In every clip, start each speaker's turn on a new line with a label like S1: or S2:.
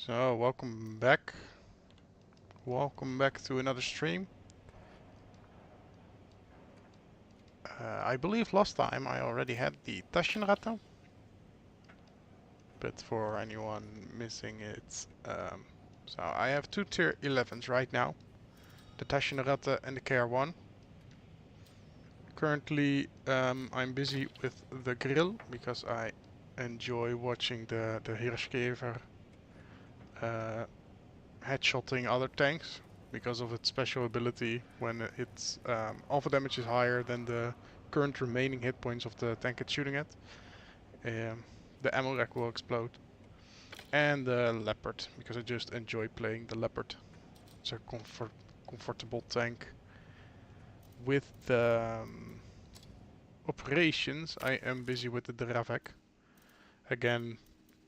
S1: So, welcome back. Welcome back to another stream. I believe last time I already had the Taschenratte, but for anyone missing it, so I have two tier 11s right now, the Taschenratte and the KR1. Currently, I'm busy with the grill because I enjoy watching the Hirschkäfer headshotting other tanks because of its special ability. When its alpha damage is higher than the current remaining hit points of the tank it's shooting at, um, the ammo rack will explode. And the Leopard, because I just enjoy playing the Leopard. It's a comfortable tank. With the operations, I am busy with the Dravec. Again,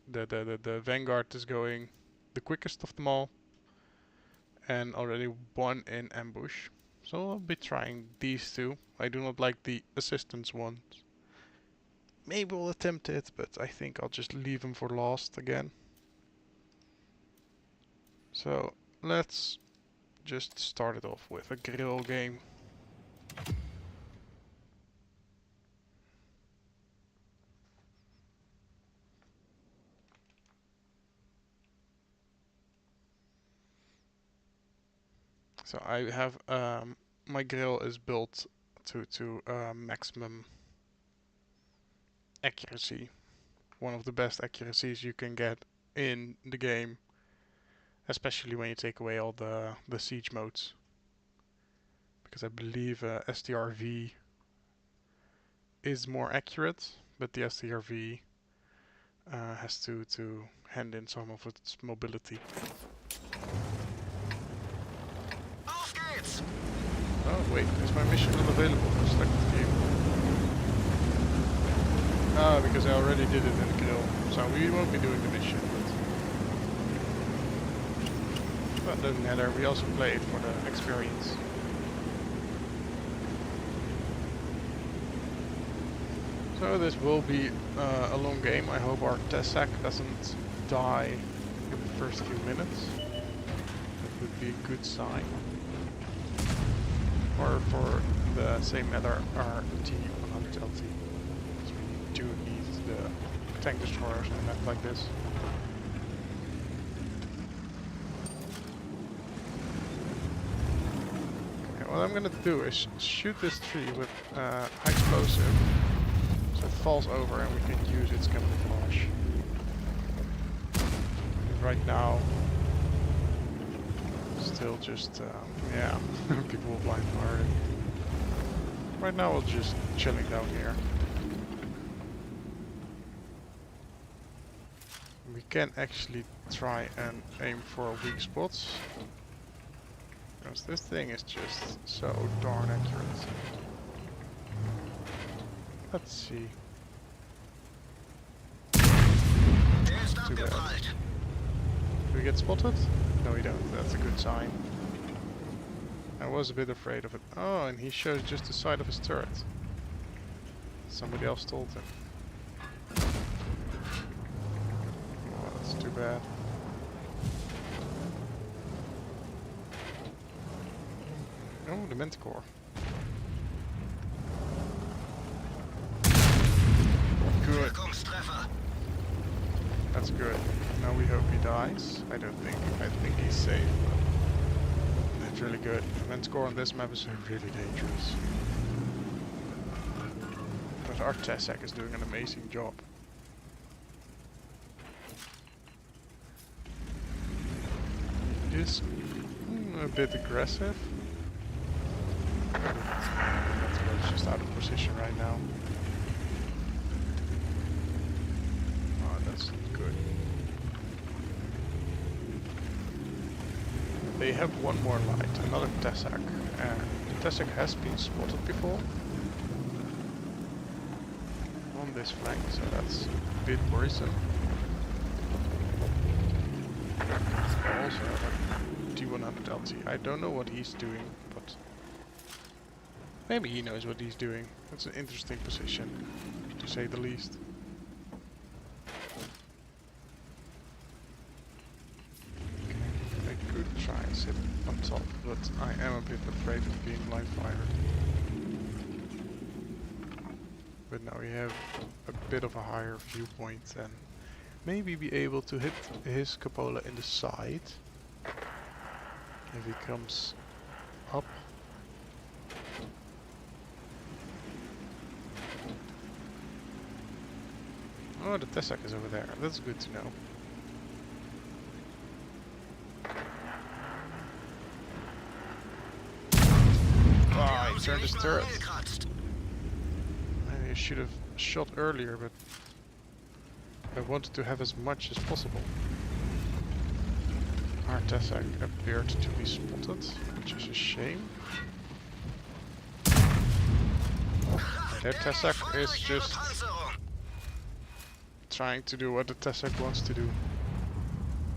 S1: the Vanguard is going the quickest of them all, and already one in ambush. So I'll be trying these two. I do not like the assistance ones. Maybe we'll attempt it, but I think I'll just leave them for last again. So let's just start it off with a grill game. So I have my grill is built to maximum accuracy. One of the best accuracies you can get in the game, especially when you take away all the siege modes. Because I believe STRV is more accurate, but the STRV has to hand in some of its mobility. Oh wait, is my mission not available for selected game? Ah, because I already did it in the grill, so we won't be doing the mission, but it doesn't matter, we also play it for the experience. So this will be a long game. I hope our Tessac doesn't die in the first few minutes. That would be a good sign. Or for the same matter, our T100LT. Because we do need the tank destroyers in a map like this. Okay, what I'm gonna do is shoot this tree with high explosive. So it falls over and we can use its camouflage. And right now, still just, yeah, people will blind fire it. Right now we're just chilling down here. We can actually try and aim for weak spots. Because this thing is just so darn accurate. Let's see. Too bad. Do we get spotted? No, we don't. That's a good sign. I was a bit afraid of it. Oh, and he shows just the side of his turret. Somebody else told him. Oh, that's too bad. Oh, the Manticore. Good. That's good. Now we hope he dies. I think he's safe, but that's really good. Manticore on this map is really dangerous. But our Tessac is doing an amazing job. He is a bit aggressive. That's just out of position right now. Oh, that's good. They have one more light, another Tessac, and the Tessac has been spotted before on this flank, so that's a bit worrisome. Also have a T100LT. I don't know what he's doing, but maybe he knows what he's doing. That's an interesting position, to say the least. sit on top, but I am a bit afraid of being blind fired. But now we have a bit of a higher viewpoint and maybe be able to hit his cupola in the side if he comes up. Oh, the Tessak is over there. That's good to know. Ah, he turned his turret. Maybe I should have shot earlier, but I wanted to have as much as possible. Our Tessak appeared to be spotted, which is a shame. Their Tessak is just trying to do what the Tessak wants to do.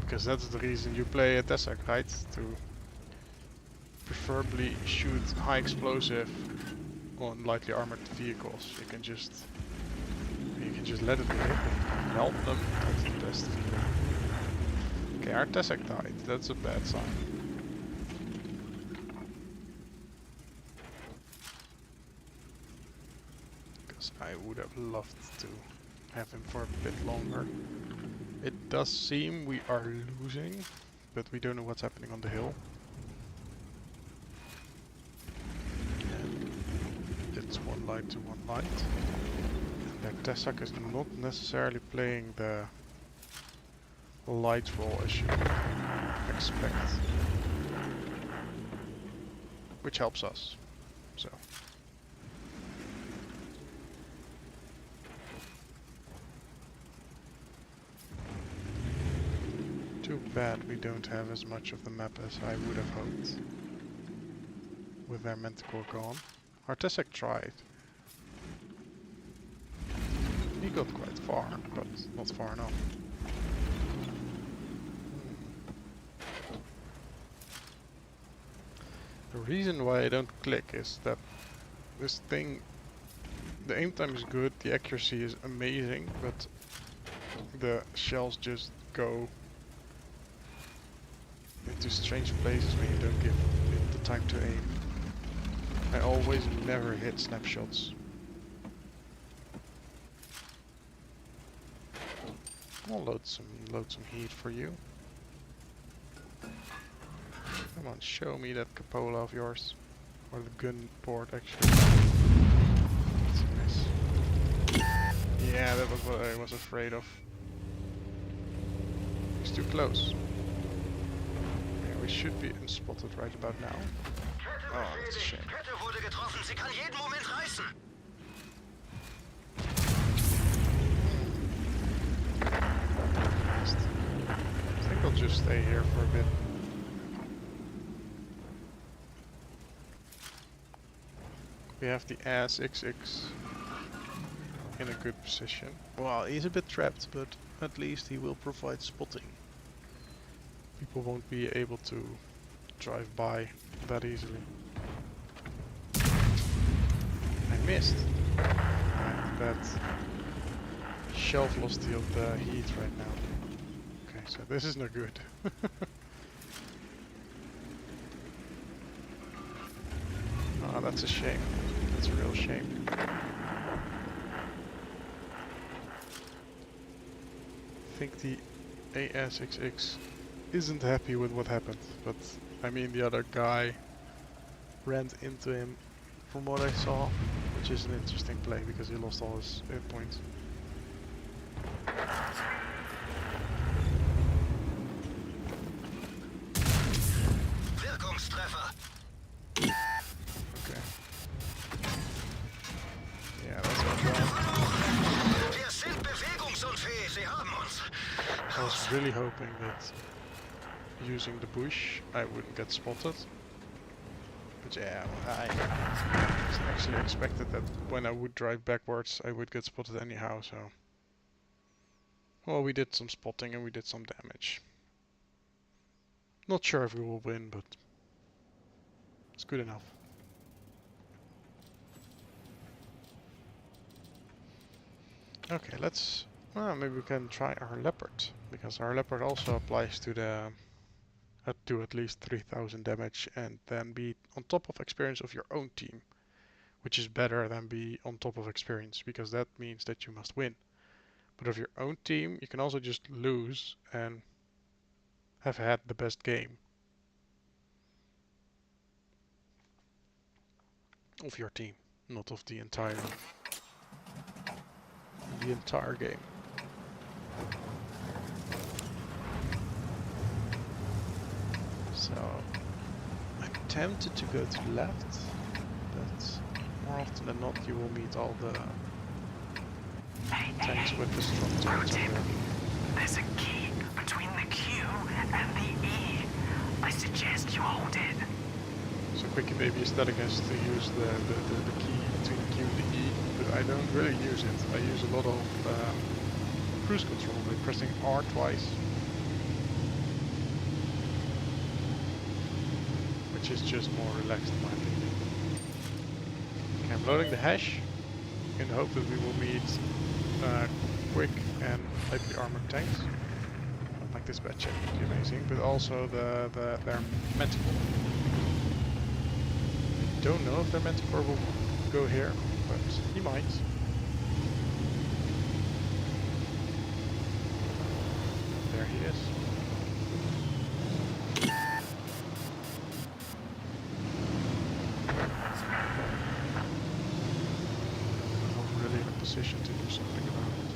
S1: Because that's the reason you play a Tessak, right? To preferably shoot high explosive on lightly armored vehicles. You can just let it be hit and help them. That's the best feeling. Okay, our Tessak died. That's a bad sign. Because I would have loved to have him for a bit longer. It does seem we are losing, but we don't know what's happening on the hill. And it's one light to one light. And their Tessak is not necessarily playing the light role as you would expect. Which helps us. So. Too bad we don't have as much of the map as I would have hoped. With their Manticore gone. Our Tessak tried. He got quite far, but not far enough. The reason why I don't click is that this thing, the aim time is good, the accuracy is amazing, but the shells just go into strange places when you don't give it the time to aim. I always never hit snapshots. I'll load some heat for you. Come on, show me that cupola of yours. Or the gun port actually. That's a miss. Yeah, that was what I was afraid of. He's too close. We should be unspotted right about now. Oh, that's a shame. I think I'll just stay here for a bit. We have the ass XX in a good position. Well, he's a bit trapped, but at least he will provide spotting. People won't be able to drive by that easily. I missed. That shelf velocity of the heat right now. Okay, so this is no good. Oh, that's a shame. That's a real shame. I think the ASXX isn't happy with what happened, but I mean the other guy ran into him from what I saw, which is an interesting play because he lost all his hit points. Okay. Yeah, that's what I was really hoping that using the bush I wouldn't get spotted. But yeah, I actually expected that when I would drive backwards I would get spotted anyhow, so... Well, we did some spotting and we did some damage. Not sure if we will win, but it's good enough. Okay, let's... Well, maybe we can try our leopard, because our leopard also applies to the do at least 3000 damage and then be on top of experience of your own team, which is better than be on top of experience, because that means that you must win. But of your own team, you can also just lose and have had the best game of your team, not of the entire game. So I'm tempted to go to the left, but more often than not you will meet all the tanks with the strong turrets on there.
S2: There's a key between the Q and the E. I suggest you hold it.
S1: So Quickie Baby is telling us to use the key between the Q and the E, but I don't really use it. I use a lot of cruise control by pressing R twice, which is just more relaxed in my opinion. Okay, I'm loading the hash in the hope that we will meet quick and lightly armored tanks. Like this batch would be amazing, but also their Manticore. I don't know if their Manticore will go here, but he might. There he is. I'm not really in a position to do something about it.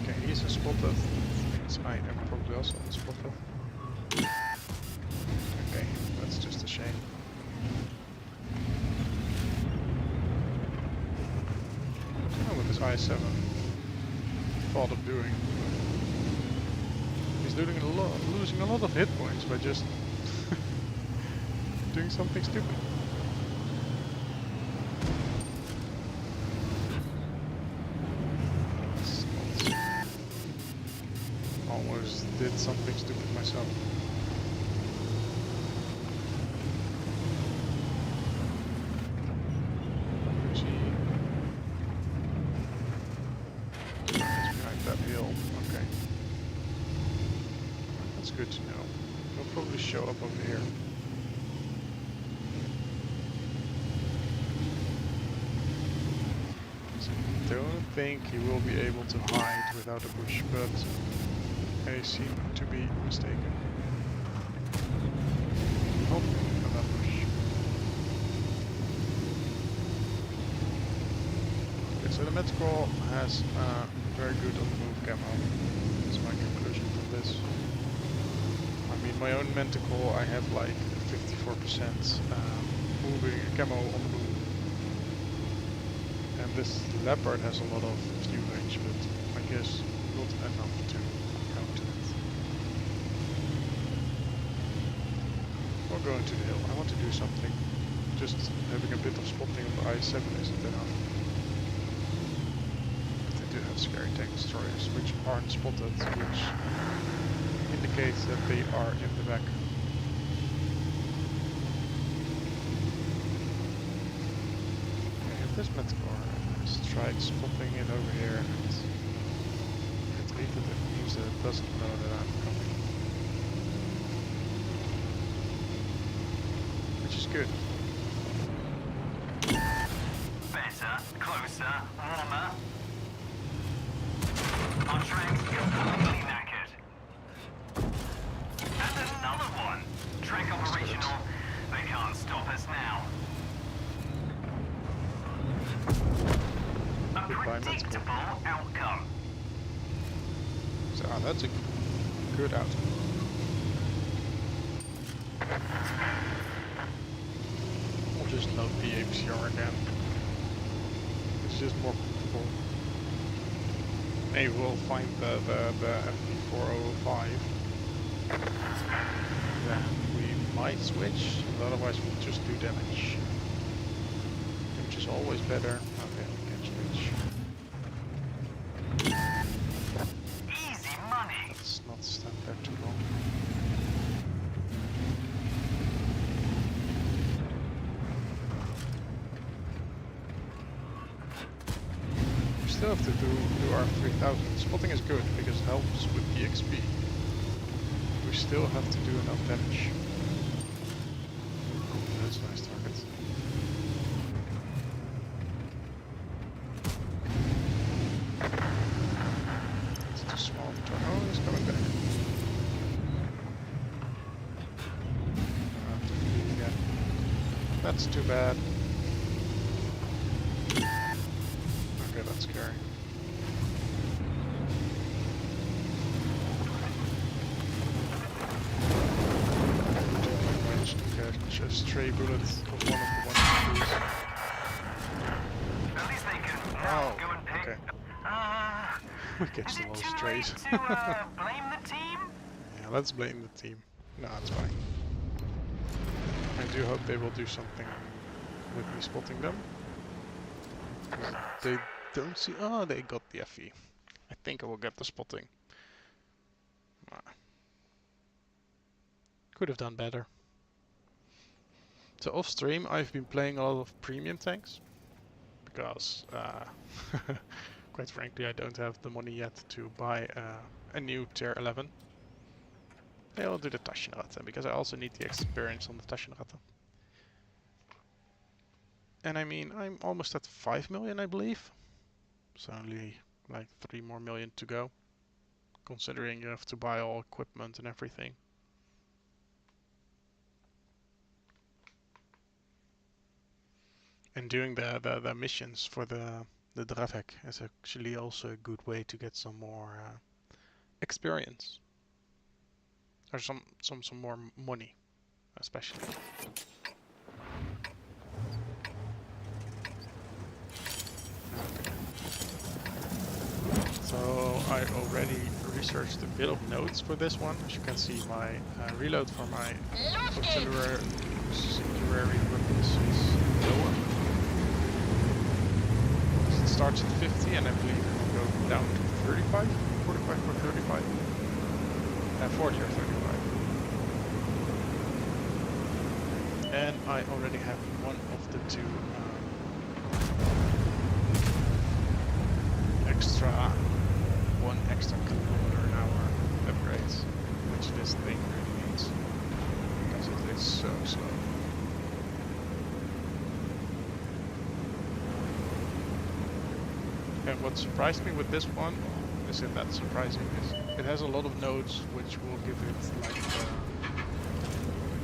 S1: Okay, he's unspotted. Means I am probably also unspotted. Okay, that's just a shame. I don't know what this I-7 thought of doing. He's losing a lot of hit points by just doing something stupid. Almost did something stupid myself. Where's he? He's behind that hill. Okay. That's good to know. He'll probably show up over here. So I don't think he will be able to hide without a bush, but I seem to be mistaken. Oh, another bush. Okay, so the Manticore has very good on the move camo. That's my conclusion from this. I mean, my own Manticore, I have like 54% moving camo on the move. And this Leopard has a lot of view range, but I guess not enough to counter it. Or going to the hill. I want to do something. Just having a bit of spotting on the I-7 isn't enough. But they do have scary tank destroyers, which aren't spotted, which indicates that they are in the back. Okay, if this Manticore has tried spotting it over here, and it's either that means that it doesn't know that I'm coming. Which is good.
S2: Better, closer, warmer. Our track's completely knackered. And another one. Track operational. They can't stop us now. A
S1: Goodbye,
S2: predictable outcome.
S1: So that's a good outcome. We'll just load the APCR again. It's just more comfortable. Maybe we'll find the FP4005. Then we might switch, but otherwise we'll just do damage. Which is always better. Okay, we can switch.
S2: Easy money.
S1: Let's not stand there too long. still have to do our 3000. Spotting is good because it helps with the XP. We still have to do enough damage. That's a nice target. It's too small. Oh, he's coming back. Again. That's too bad. Okay, that's scary. Catch a stray bullet of one of the ones.
S2: At least they can
S1: Oh,
S2: go and pick.
S1: okay. We catch
S2: Is
S1: the
S2: it
S1: little
S2: too
S1: strays.
S2: late to blame the team?
S1: Yeah, let's blame the team. No, it's fine. I do hope they will do something with me spotting them. They don't see... Oh, they got the FE. I think I will get the spotting. Could have done better. So off stream I've been playing a lot of premium tanks. Because, quite frankly, I don't have the money yet to buy a new tier 11. I'll do the Taschenratte, because I also need the experience on the Taschenratte. And I mean, I'm almost at 5 million, I believe. So only like 3 more million to go. Considering you have to buy all equipment and everything. And doing the missions for the Dravec is actually also a good way to get some more experience. Or some more money, especially. Okay. So I already researched a bit of notes for this one. As you can see, my reload for my auxiliary weapons is lower. It starts at 50 and I believe it will go down to 35, 45 or 35. 40 or 35. And I already have one of the two one extra kilometer an hour upgrades, which this thing really needs, because it is so slow. And what surprised me with this one, isn't that surprising, is it has a lot of nodes which will give it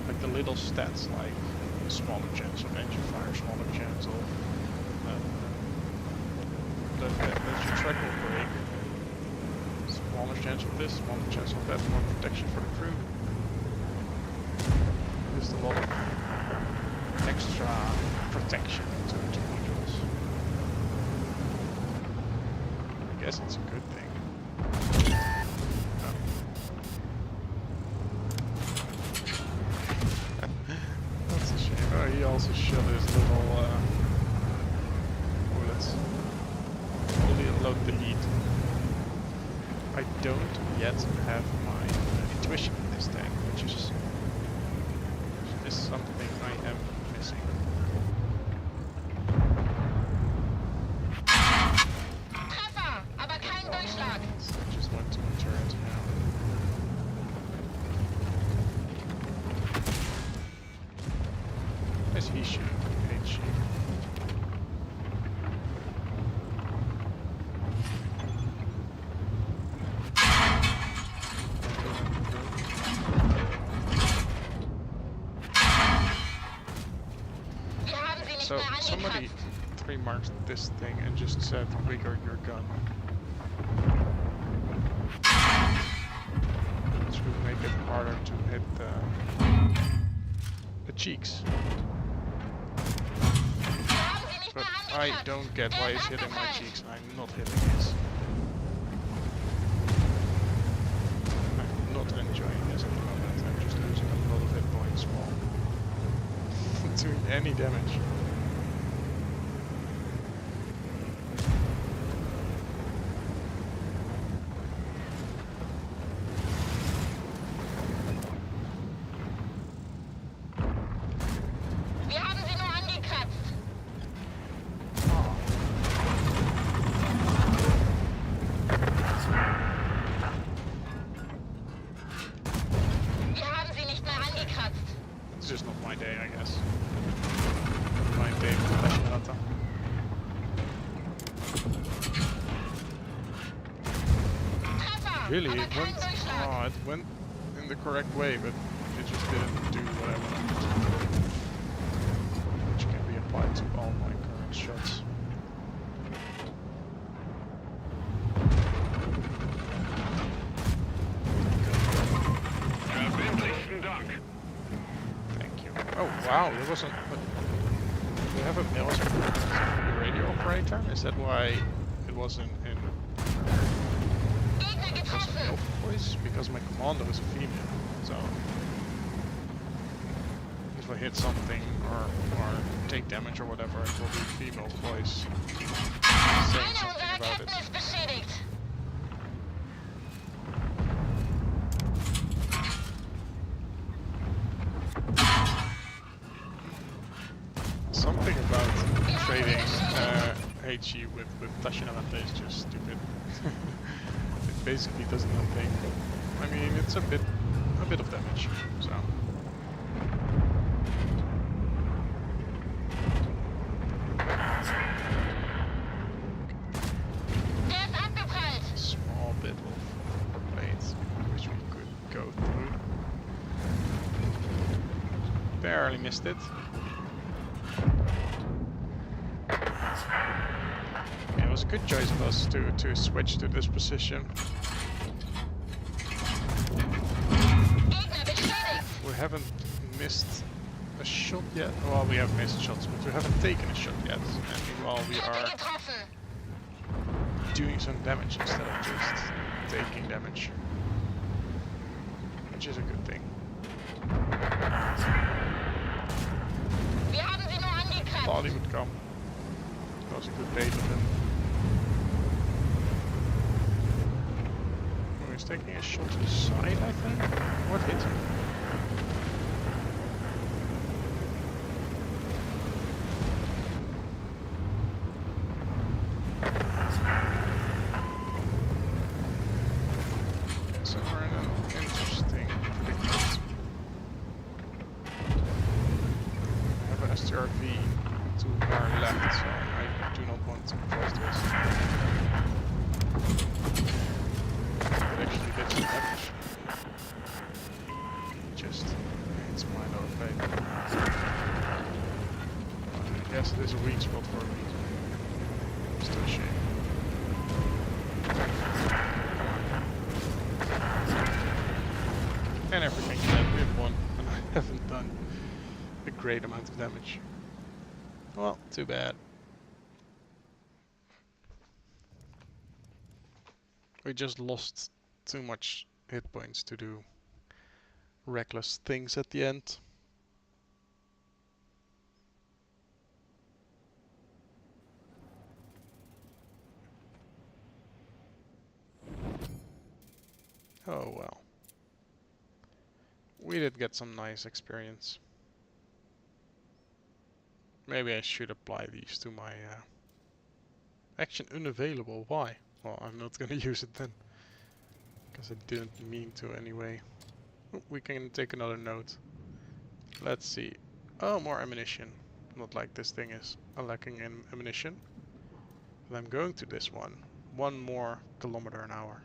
S1: like the little stats, like smaller chance of engine fire, smaller chance of that your track will break, smaller chance of this, smaller chance of that, more protection for the crew. Just a lot of extra protection to modules. I guess it's a good thing. That's a shame. Oh, he also shot his little bullets. Fully unload the lead. I don't yet have my intuition in this tank, which is something I am missing.
S3: Treffer, aber kein Durchschlag.
S1: I just went to a turret now. As he should, hate sheep. So somebody 3-marked this thing and just said rigor your gun. Which would make it harder to hit the cheeks. But I don't get why he's hitting my cheeks and I'm not hitting his. I'm not enjoying this at the moment. I'm just losing a lot of hit points while doing any damage. It's just not my day, I guess. My day with Passionata.
S3: Treffer,
S1: Really,
S3: aber
S1: it
S3: kein
S1: went,
S3: Durchschlag.
S1: it went in the correct way, but it just didn't do what I wanted. Which can be applied to all my current shots. Thank you. Oh wow, there wasn't. Do we have a military radio operator? Is that why it wasn't in?
S3: Gegner
S1: It was a male
S3: getroffen.
S1: voice? Because my commander was a female. So if I hit something or take damage or whatever, it will be a female voice saying
S3: Einer
S1: something
S3: unserer
S1: about it.
S3: Captain ist beschädigt.
S1: Something about trading HE with Tashinarate is just stupid. It basically does nothing. I mean, it's a bit of damage, so.
S3: Der ist abgeprallt.
S1: Small bit of blades, which we could go through. Barely missed it. Yeah, it was a good choice of us to switch to this position.
S3: Gegner beschädigt.
S1: We haven't missed a shot yet. Well, we have missed shots, but we haven't taken a shot yet. And meanwhile, we
S3: Treppe
S1: are
S3: getroffen.
S1: doing some damage instead of just taking damage. Which is a good thing.
S3: Wir haben sie nur angekratzt.
S1: Thought he would come. That was a good bait of him. Oh, he's taking a shot to the side, I think. What hit him? So we're in an interesting predicament. I have an STRV to our left, so I do not want to cross this. It actually did some damage. Just hits my lower plate. I guess it is a weak spot for me. Still a shame. And everything that we've won, and I haven't done a great amount of damage. Well, too bad. We just lost too much hit points to do reckless things at the end. Oh well. We did get some nice experience. Maybe I should apply these to my action unavailable. Why? Well, I'm not gonna use it then. Because I didn't mean to anyway. Oh, we can take another note. Let's see. Oh, more ammunition. Not like this thing is lacking in ammunition. But I'm going to this one. 1 more kilometer an hour.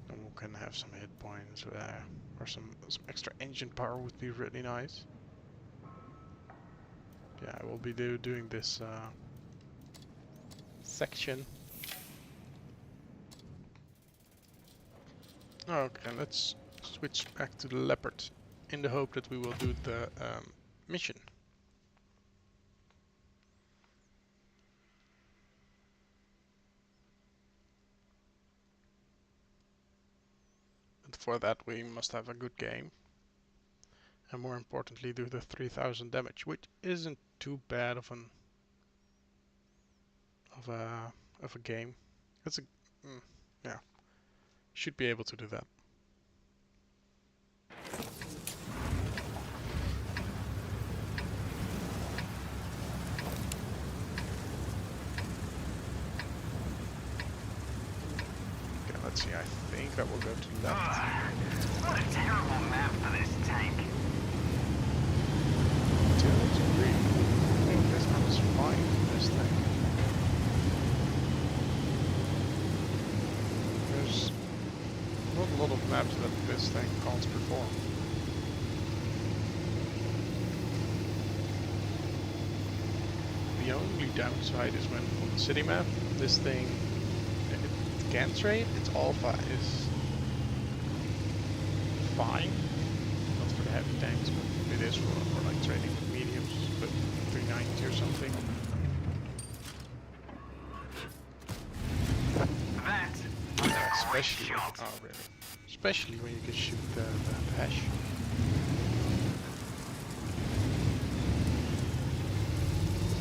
S1: And we can have some hit points or some extra engine power would be really nice. Yeah, I will be doing this section. Okay, let's switch back to the Leopard in the hope that we will do the mission. And for that we must have a good game. And more importantly do the 3000 damage, which isn't too bad of a game. It's a yeah. Should be able to do that. Okay, let's see. I think I will go to left.
S2: What a terrible map for this tank.
S1: this thing can't perform. The only downside is when on the city map, this thing, it can trade, its alpha is fine. Not for the heavy tanks, but it is for like trading with mediums, but 390 or something.
S2: That was a great
S1: Especially,
S2: shot.
S1: oh really? Especially when you can shoot the hash.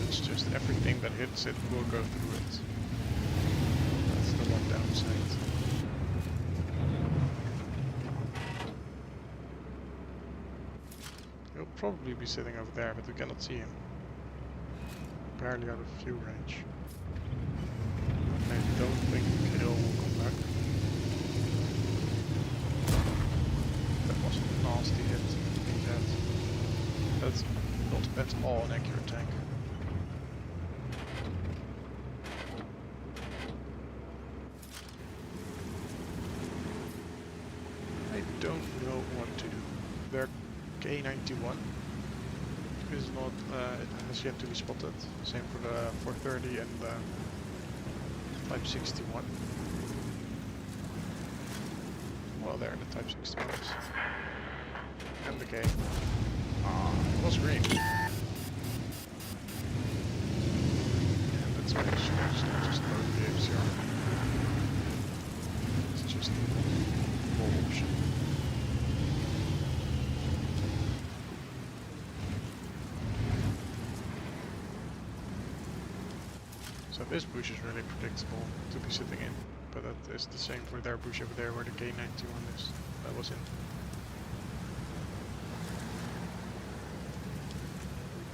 S1: It's just everything that hits it will go through it. That's the one downside. He'll probably be sitting over there, but we cannot see him. Barely out of view range. I don't think Kill will come back. That was a nasty hit. That's not at all an accurate tank. I don't know what to do. Their K91 is not, it has yet to be spotted. Same for the 430 and the Type 61. Well, there, the Type 61s. And the K. Ah, it was green. Yeah, that's why I should just load the AFCR. It's just a full option. So this bush is really predictable to be sitting in, but that is the same for their bush over there where the K91 is. That was in.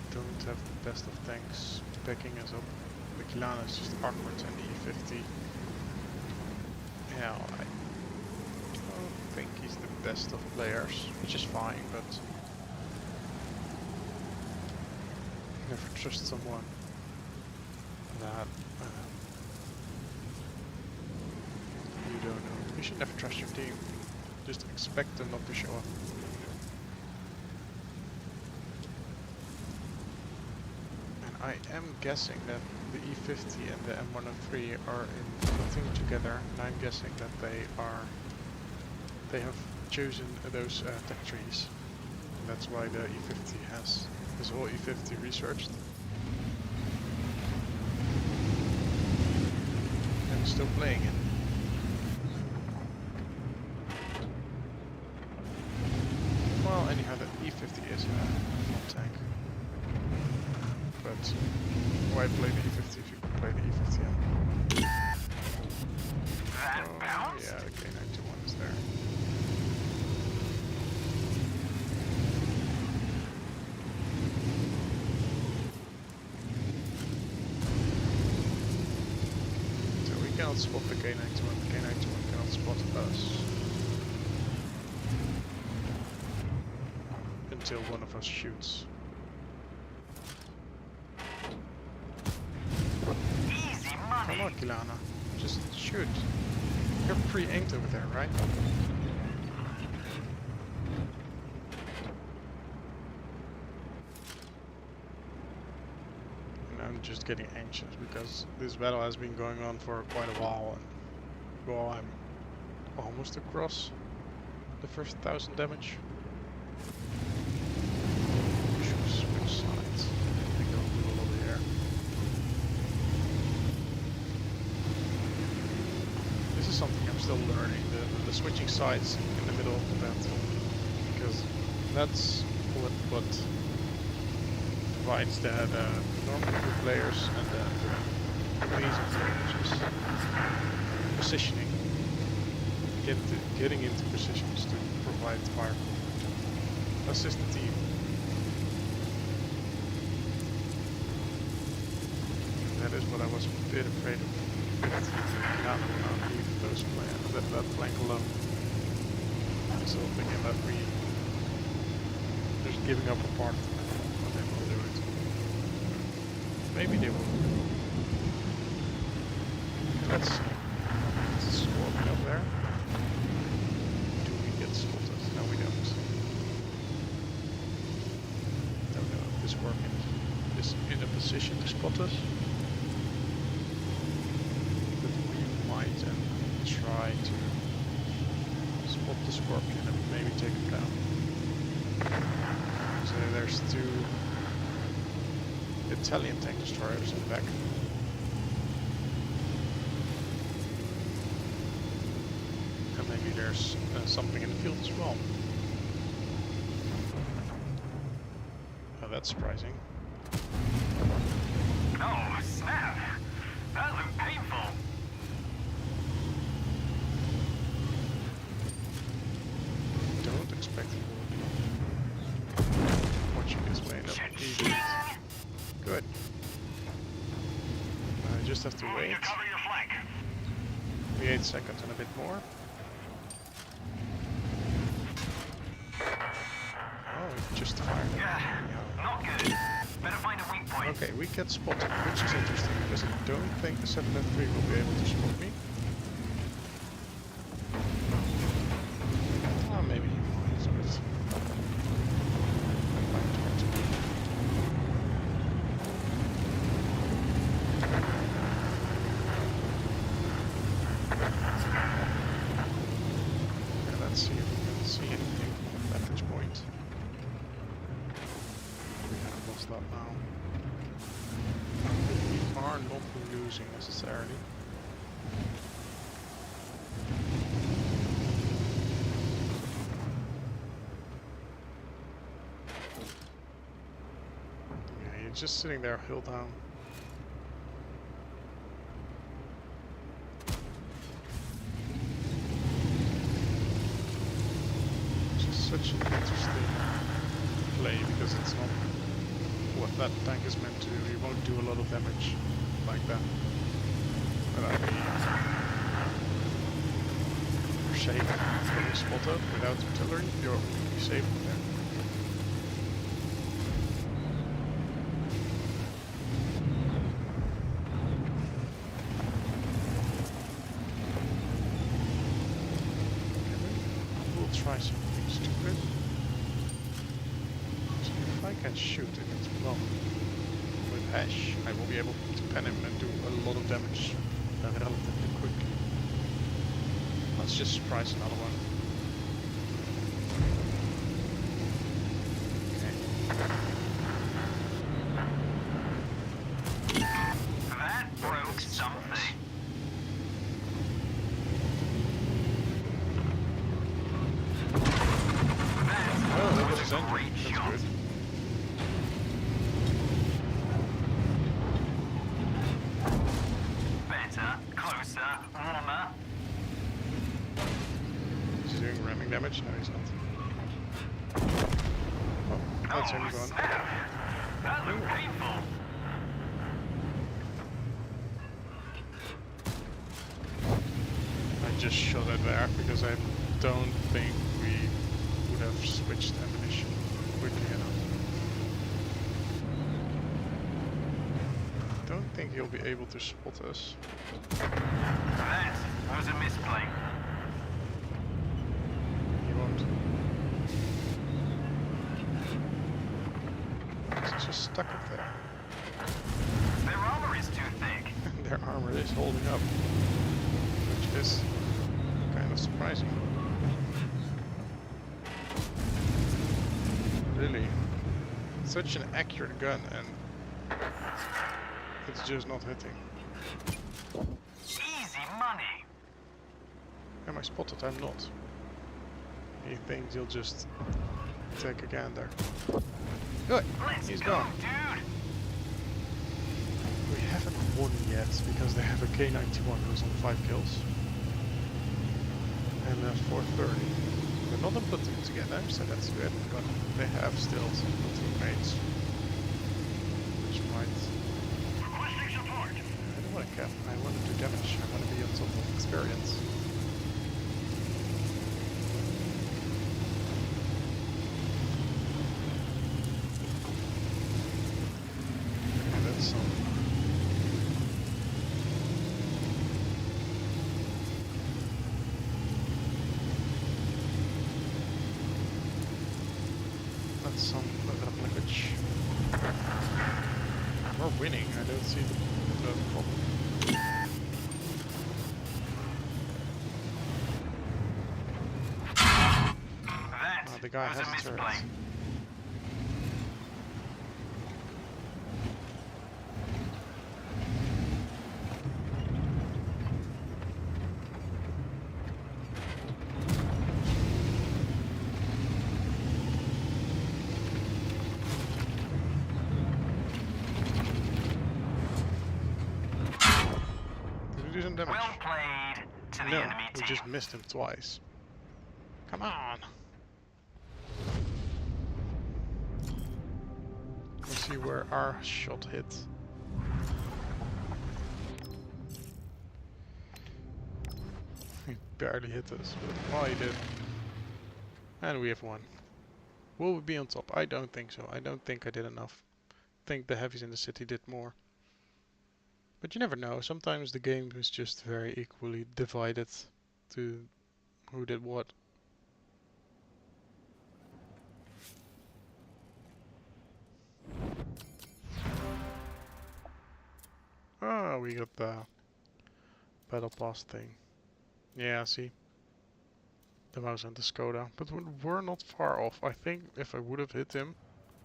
S1: We don't have the best of tanks backing us up. The Kilana is just awkward and the E50. Yeah, I don't think he's the best of players, which is fine, but never trust someone that you don't know. You should never trust your team. Just expect them not to show up. And I am guessing that the E50 and the M103 are in nothing together, and I'm guessing that they have chosen those tech trees. And that's why the E50 has this whole E50 researched. Still playing it. Well, anyhow, the E50 is a fun tank. But why play the E50 if you can play the E50M?
S2: That bounced?
S1: Yeah, the K91 is there. Cannot spot the K91, the K91 cannot spot us. Until one of us shoots.
S2: Easy
S1: Come
S2: money.
S1: on, Kilana. Just shoot. You're pre-aimed over there, right? I'm just getting anxious because this battle has been going on for quite a while, and well, I'm almost across the first 1,000 damage. Should switch sides. I think I'll do a little here. This is something I'm still learning, the switching sides in the middle of the battle, because that's what provides the normal good players and the amazing players is positioning. Getting into positions to provide fire. Assist the team. That is what I was a bit afraid of. Not leave those that flank alone. I'm still thinking that we're just giving up a part of the map, but they will do it. Maybe they will. Let's see. There's a scorpion up there. Do we get spotted? scorpion is in a position to spot us. But we might then try to spot the scorpion and maybe take him down. So there's 2 Italian tank destroyers in the back. And maybe there's something in the field as well. Oh, that's surprising.
S2: Oh, snap! That looked painful.
S1: Don't expect it will be watching this way. No, he didn't. Good. I just have to wait.
S2: Cover your flank.
S1: 8 seconds and a bit more. Oh, it just fired.
S2: Yeah, not good. Better find a weak point.
S1: Okay, we get spotted, which is interesting because I don't think the 703 will be able to spot me. Oh, maybe he will. He's a bit. I'm fine towards him. Okay, let's see if we can see anything from the vantage point. We have lost that now. We are not losing necessarily. Yeah, you're just sitting there, hill down. It's just such an interesting play because it's not what that tank is meant to do. He won't do a lot of damage like that. But I mean, you're safe from the spotter without artillery, you're really safe from there. We'll try something stupid. So if I can shoot it, it's well. With Ash, I will be able to pen him and do a lot of damage relatively quickly. Let's just surprise another one. Okay.
S2: That broke something.
S1: Oh, look at his
S2: a
S1: engine.
S2: great
S1: That's
S2: shot.
S1: good.
S2: Better, closer, warmer.
S1: He's doing ramming damage? No, he's not. Oh, that's him gone.
S2: Snap! That looked painful.
S1: I just shot it there because I don't think we would have switched ammunition quickly enough. I don't think he'll be able to spot us.
S2: That was a misplay.
S1: He won't. He's just stuck up there.
S2: Their armor is too thick.
S1: Their armor is holding up, which is kind of surprising. Really, such an accurate gun and it's just not hitting.
S2: Easy money.
S1: Am I spotted? I'm not. He thinks he'll just take a gander. Good,
S2: Let's
S1: he's
S2: go,
S1: gone.
S2: dude.
S1: We haven't won yet because they have a K91 who's on 5 kills. And 430. We're not on platoon together, so that's good, but they have still some teammates. Which might...
S2: Requesting support.
S1: I don't want to cap, I want to do damage, I want to be on top of experience. Okay, that's some... That's some leverage. We're winning. I don't see the problem.
S2: That
S1: The guy
S2: was
S1: has
S2: a
S1: a turret.
S2: misplay.
S1: Did we do some damage?
S2: Well played to the
S1: No,
S2: enemy
S1: we
S2: team.
S1: just missed him twice. Come on! Let's see where our shot hit. He barely hit us, but well, he did. And we have won. Will we be on top? I don't think so. I don't think I did enough. I think the heavies in the city did more. But you never know. Sometimes the game is just very equally divided to who did what. Oh, we got the battle pass thing. Yeah, see. The mouse and the Skoda. But we're not far off. I think if I would have hit him,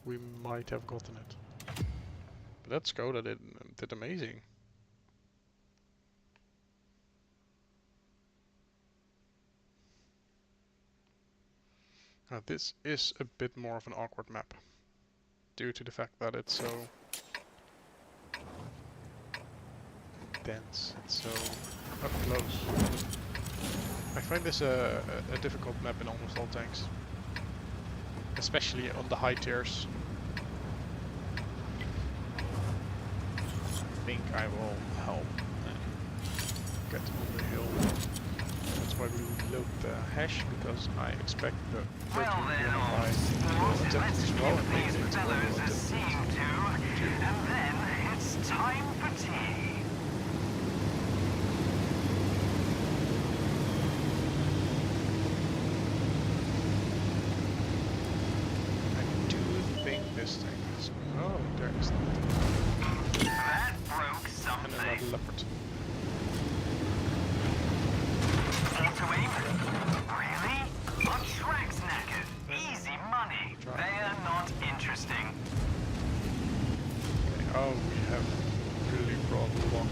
S1: we might have gotten it. But that Skoda did amazing. Now this is a bit more of an awkward map. Due to the fact that it's so dense, it's so up close. I find this a difficult map in almost all tanks. Especially on the high tiers. I think I will help get on the hill. That's why we load the hash, because I expect the 13
S2: Well then,
S1: high
S2: sport,
S1: will attempt
S2: let's
S1: as
S2: give
S1: well, and
S2: these
S1: maybe it's well
S2: fellows a
S1: attempt.
S2: scene to, and then it's time for tea.
S1: I do think this thing is... Oh, there is
S2: That broke
S1: and
S2: something.
S1: another leopard.
S2: Auto aim? Really? Our track's knackered. Easy money. They're not interesting.
S1: Okay. Oh, we have really brought along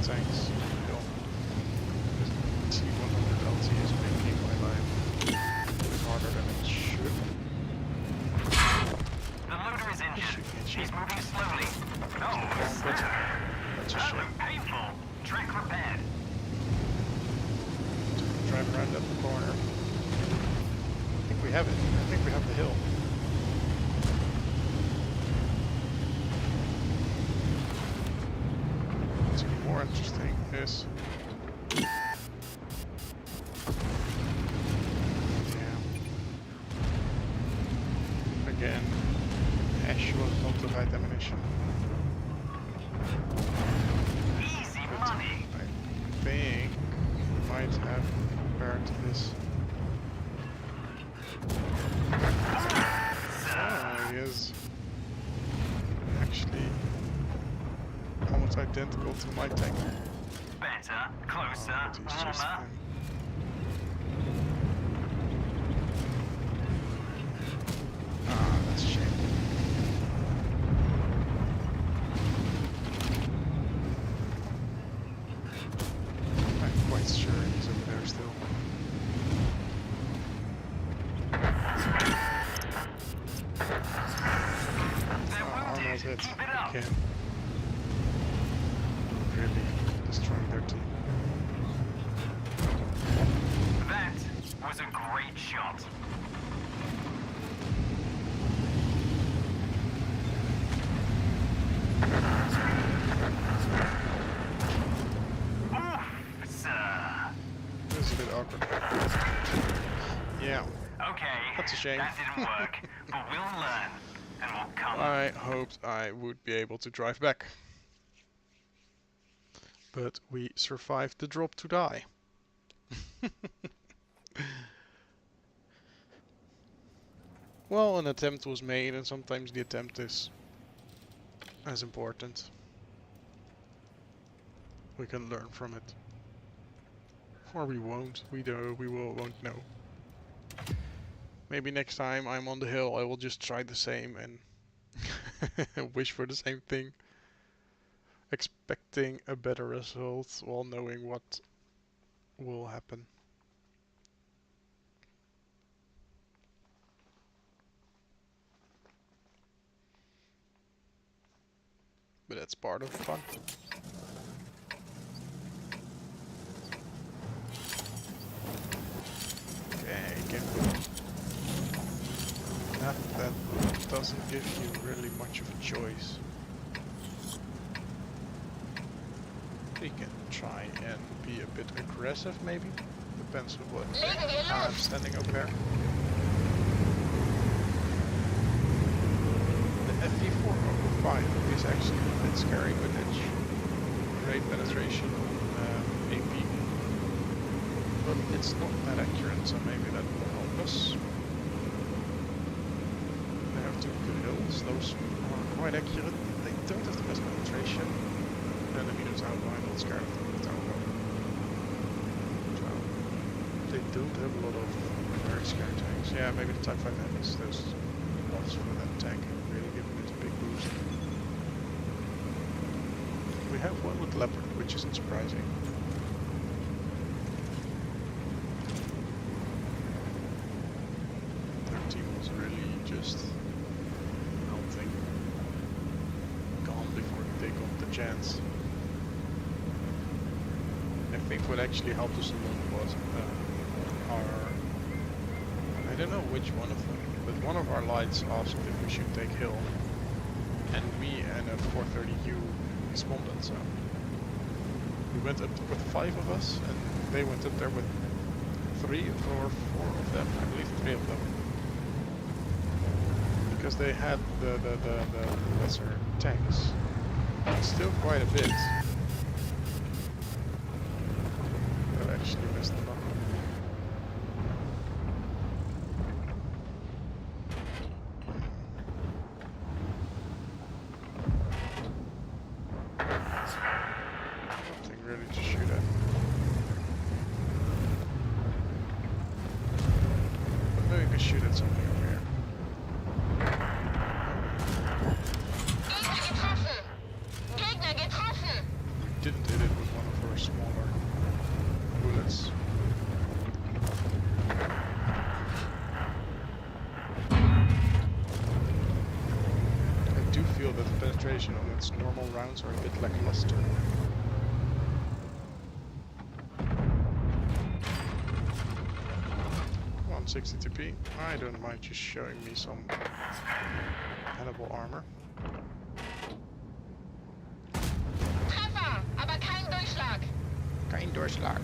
S1: tanks. This T100 LT is making my life a bit harder than it should.
S2: The loader is injured. He's moving slowly. Oh,
S1: That's
S2: sir.
S1: a
S2: That
S1: shame.
S2: looked painful. Track repaired.
S1: Drive around up the corner. I think we have it. I think we have the hill. What's even more interesting is... Yeah. Again, Ash was not the right ammunition.
S2: Easy
S1: But
S2: money.
S1: I think we might have prepared this. Oh, he is actually almost identical to my tank.
S2: Better, closer,
S1: But he's just
S2: warmer.
S1: that's a shame. I'm quite sure he's over there still.
S2: They're wounded.
S1: Almost hit
S2: Keep it up.
S1: again. Really destroying their team.
S2: That was a great shot. Oof, sir.
S1: This is a bit awkward. Yeah,
S2: Okay,
S1: That's a shame.
S2: that didn't work, but we'll learn, and we'll come.
S1: I hoped I would be able to drive back. But we survived the drop to die. Well, an attempt was made, and sometimes the attempt is as important. We can learn from it. Or we won't. Won't know. Maybe next time I'm on the hill, I will just try the same and wish for the same thing. Expecting a better result while knowing what will happen. But that's part of the fun. Okay, game. That doesn't give you really much of a choice. We can try and be a bit aggressive maybe. Depends on what I'm standing over there. The FV405 is actually a bit scary with its great penetration on AP. But it's not that accurate, so maybe that will help us. They have two good hills, those are quite accurate. They don't have the best penetration. And the meters outline, not scared of them with Tower. So they don't have a lot of very scary tanks. Yeah, maybe the Type 5 Heavies, those buffs for that tank really giving it a big boost. We have one with Leopard, which isn't surprising. Their team was really just melting. Gone before they got the chance. I think what actually helped us a lot was I don't know which one of them, but one of our lights asked if we should take hill, and me and a 430U responded, so we went up with 5 of us, and they went up there with 3 or 4 of them, I believe 3 of them, because they had the lesser tanks. Still quite a bit. Actually messed them up. Nothing really to shoot at. But maybe we can shoot at something over here.
S3: Gegner getroffen!
S1: We didn't hit it with one of our smaller bullets. I do feel that the penetration on its normal rounds are a bit lackluster. 162p. I don't mind just showing me some Hannibal armor.
S3: Treffer, aber kein Durchschlag!
S1: Kein Durchschlag.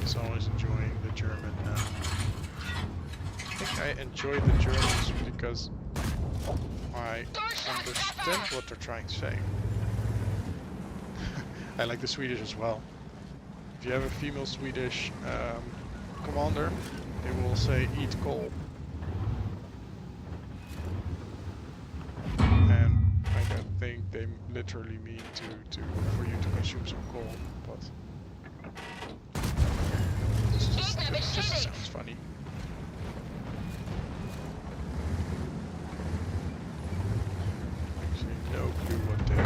S1: He's always enjoying the German. I think I enjoy the Germans because I understand what they're trying to say. I like the Swedish as well. If you have a female Swedish commander, they will say eat coal. And I don't think they literally mean for you to consume some coal, but it just sounds funny. Actually, no clue what they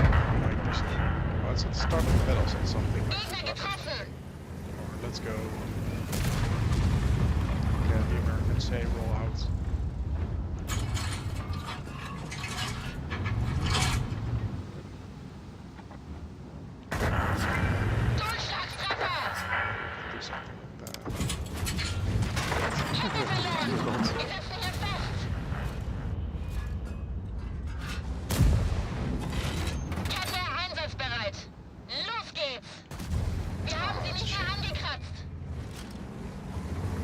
S1: might be saying. Well, it's at the start of the battle, said something like let's go. Yeah, the Americans say roll out. Do something like that.
S3: Einsatzbereit! Los geht's! Wir haben sie nicht mehr angekratzt!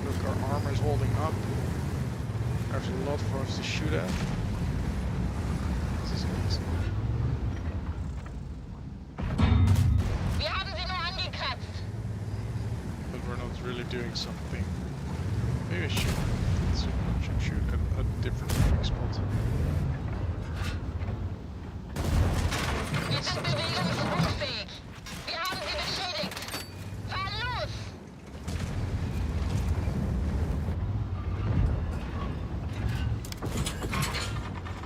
S1: Look, our armor is holding up. There's a lot for us to shoot at. This is easy.
S3: Wir haben sie nur angekratzt!
S1: But we're not really doing something Maybe I should shoot a different spot.
S3: Wir sind bewegungsunfähig. Wir haben sie beschädigt. Fahr los!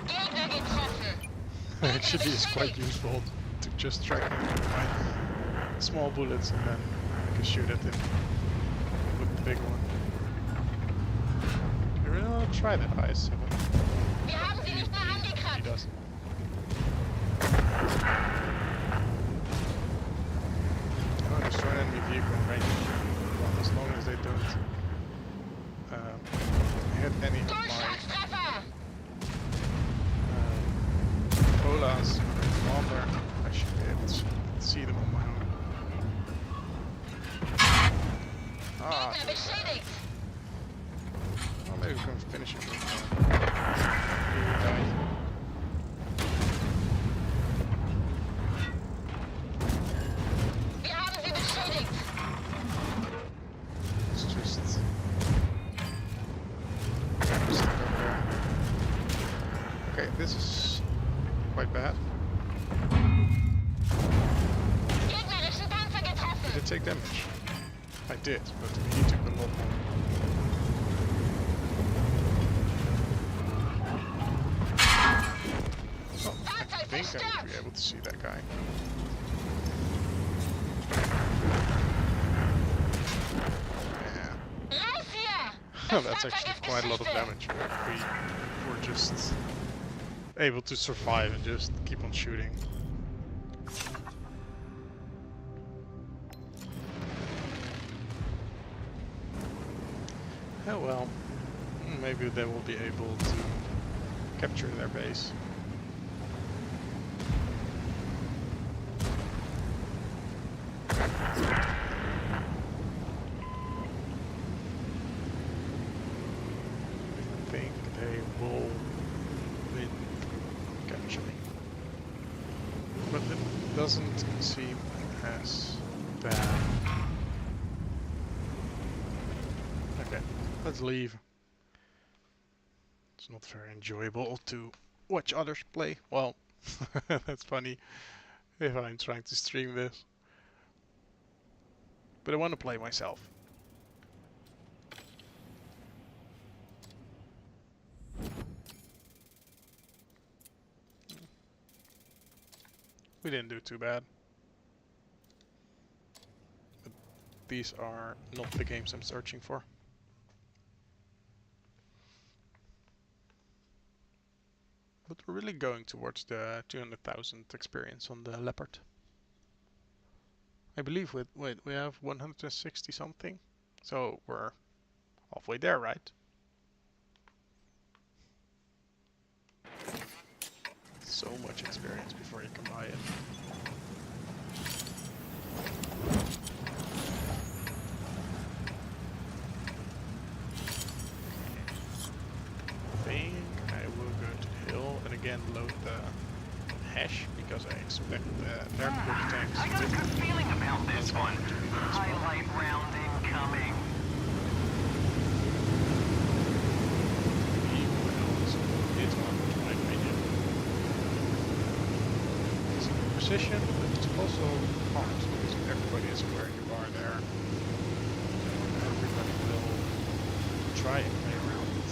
S3: Gegner getroffen.
S1: Actually, it's quite useful to just track him with my small bullets and then I can shoot at him with the big one. I really want to try that IS-7.
S3: Wir haben sie nicht mehr
S1: He
S3: angekratzt.
S1: doesn't. Oh, destroy an enemy vehicle in range. Well, as long as they don't hit any of my
S3: Durchschlagstreffer!
S1: colas on there, I should be able to see them on my own. Ah,
S3: Gegner beschädigt.
S1: well, maybe we can finish it with he died.
S3: Wir haben sie beschädigt.
S1: It's just stuck up there. Okay, this is quite bad.
S3: Gegnerischen Panzer
S1: Did
S3: getroffen.
S1: it take damage? I did, but he took a lot more. Oh, I think I would be able to see that guy. Yeah.
S3: Raus hier!
S1: Oh, that's actually quite a lot of damage, but we were just able to survive and just keep on shooting. Oh well, maybe they will be able to capture their base. I think they will win capturing. But it doesn't seem as bad. Okay, let's leave. It's not very enjoyable to watch others play. Well, that's funny if I'm trying to stream this. But I want to play myself. We didn't do too bad. But these are not the games I'm searching for. But we're really going towards the 200,000 experience on the Leopard. I believe we have 160 something, so we're halfway there, right? So much experience before you can buy it. I think I will go to the hill and again load the hash because I expect the airport tanks
S2: I got a good feeling about this one. Highlight round incoming.
S1: It's on my opinion. It's precision, but it's also hard because everybody is aware you are there. Everybody will try and play around it.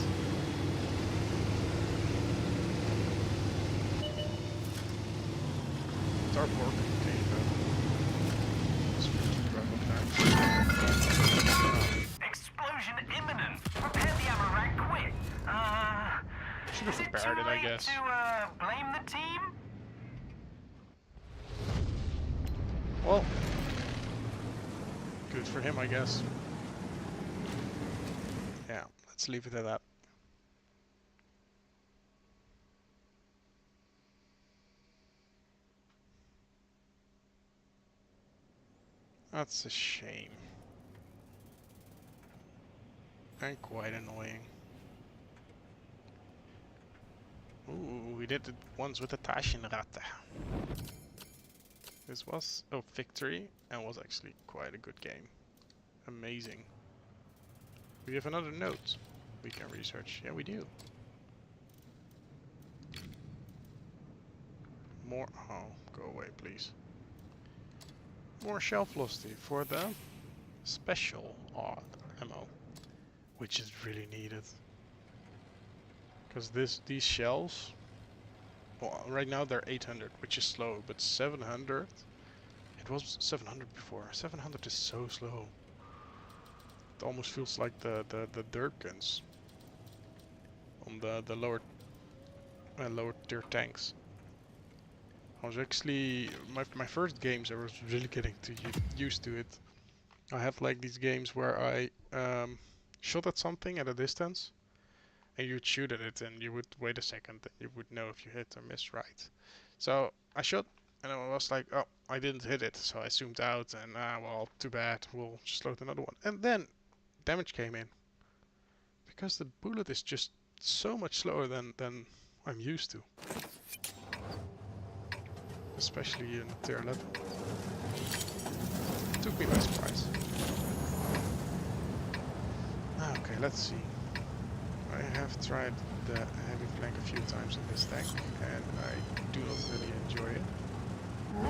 S1: It's our pork, okay,
S2: Explosion imminent. Prepare the ammo rack quick.
S1: Should have
S2: Is it
S1: prepared
S2: too
S1: it, I
S2: late
S1: guess.
S2: to blame the team?
S1: Well, good for him, I guess. Yeah, let's leave it at that. That's a shame. And quite annoying. Ooh, we did it once with the Taschenratte. This was a victory and was actually quite a good game. Amazing. We have another note we can research. Yeah, we do. More. Oh, go away, please. More shell velocity for the special ammo, which is really needed. Because these shells, well, right now they're 800, which is slow, but 700. It was 700 before. 700 is so slow. It almost feels like the derp guns on the lower tier tanks. I was actually my first games. I was really getting used to it. I had like these games where I shot at something at a distance, and you'd shoot at it, and you would wait a second, and you would know if you hit or missed right. So I shot, and I was like, oh, I didn't hit it, so I zoomed out, and well, too bad. We'll just load another one, and then damage came in because the bullet is just so much slower than I'm used to. Especially in tier 11. Took me by surprise. Okay, let's see. I have tried the heavy flank a few times in this tank, and I do not really enjoy it. I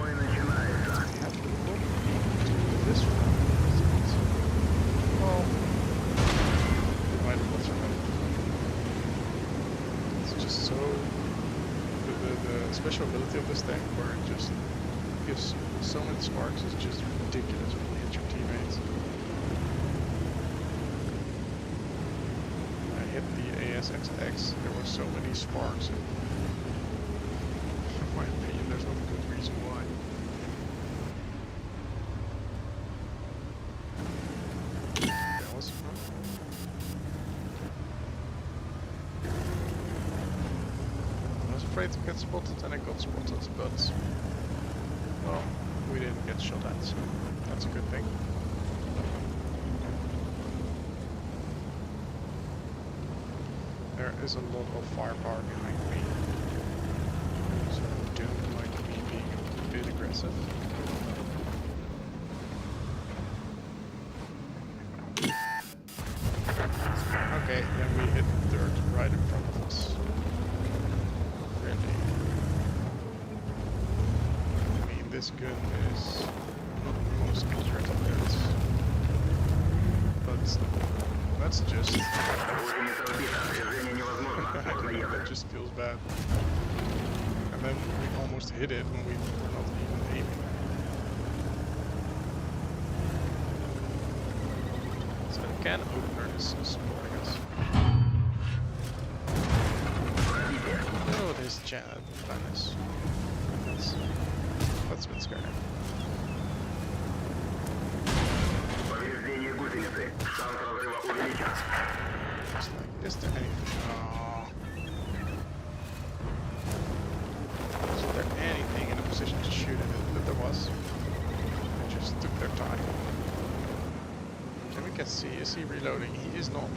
S1: have the problem to this one. Well, it might have got some help. It's just so... The special ability of this tank, where it just gives so many sparks, is just ridiculous when you hit your teammates. I hit the ASXX, there were so many sparks, and in my opinion there's no good reason why. That was fun. I was afraid to get spotted, and I got spotted, but well, we didn't get shot at, so that's a good thing. There is a lot of firepower behind me, so don't mind me being a bit aggressive. Okay, then we hit the dirt right in front of us. Really. I mean, this gun is not the most accurate of guns, but that's just... That just feels bad. And then we almost hit it when we were not even aiming. So the can opener is supporting us. I don't know what his plan is. That's a bit scary. Just like, is there anything? Oh. Is there anything in a position to shoot at it? That there was. They just took their time. And we can see, is he reloading? He is not.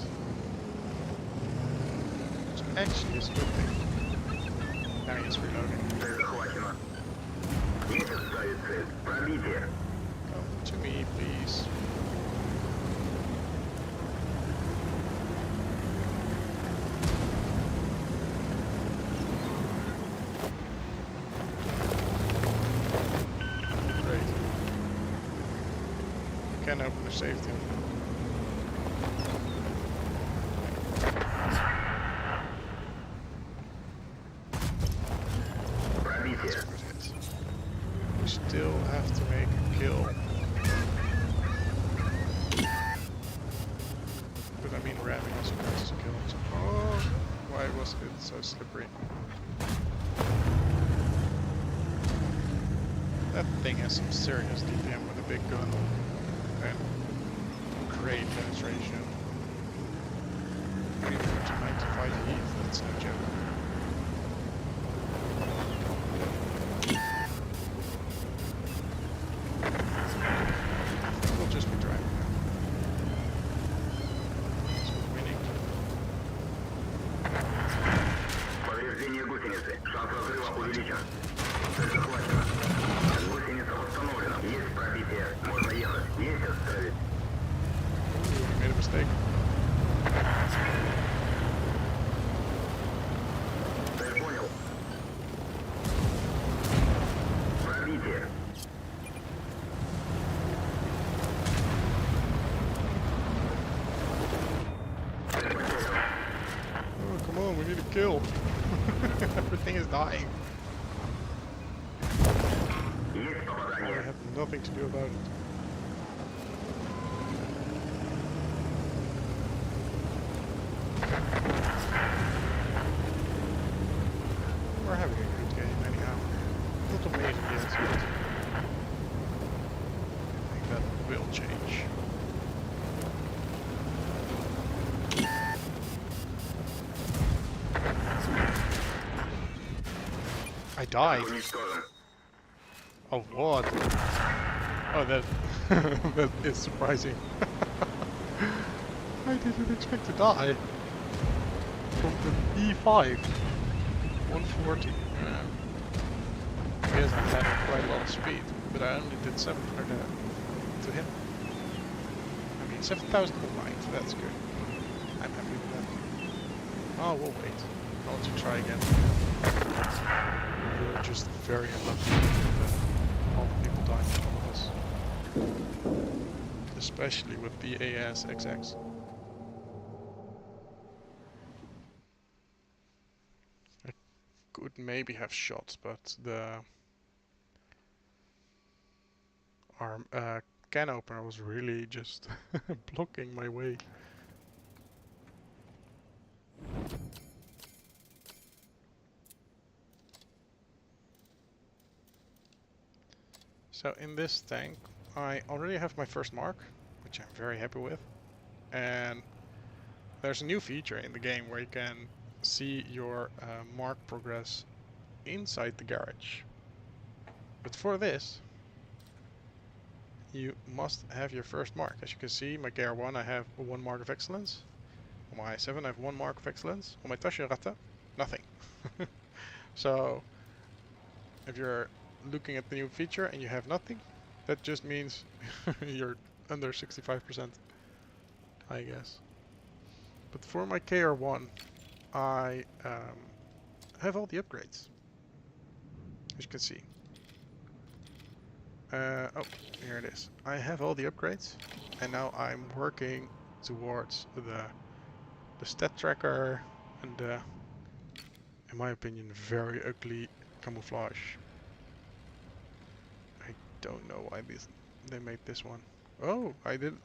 S1: Which actually is a good thing. Now he is reloading. Come to me, please. Can open the safety. That's a good hit. We still have to make a kill. But I mean, ramming also counts as a kill. So, oh, why was it so slippery? That thing has some serious DPM with a big gun. And great penetration. I mean, to 95 heat, that's no joke. We'll just be driving now. So we're winning.
S4: Повреждение гусеницы. Шанс разрыва увеличен. Цель захвачена. Гусеница восстановлена. Есть пробитие. Можно ехать. Есть оставить.
S1: We made a mistake.
S4: Цель понял. Пробитие. Цель потеряна.
S1: Oh, come on, we need a kill. Everything is dying.
S4: Есть
S1: I
S4: попадание.
S1: have nothing to do about it. We're having a good game anyhow. Not amazing yet, but I think that will change. I died.
S4: Уничтожен.
S1: Oh, what? Oh, that that is surprising. I didn't expect to die from the E5. 140. Yes, I had quite a lot of speed, but I only did 7 to him. I mean, 7,000 combined. That's good. I'm happy with that. Oh, we'll wait. I want to try again. We're just very unlucky with all the people dying in front of us. Especially with the ASXX. I could maybe have shots, but the can opener was really just blocking my way. So in this tank, I already have my first mark, which I'm very happy with. And there's a new feature in the game where you can see your mark progress inside the garage. But for this, you must have your first mark. As you can see, my KR1 I have 1 mark of excellence. On my i7 I have 1 mark of excellence. On my Taschenratte, nothing. So, if you're looking at the new feature and you have nothing, that just means you're under 65%, I guess. But for my KR1, I have all the upgrades, as you can see. Oh, here it is. I have all the upgrades, and now I'm working towards the stat tracker and the, in my opinion, very ugly camouflage. I don't know why they made this one. Oh, I did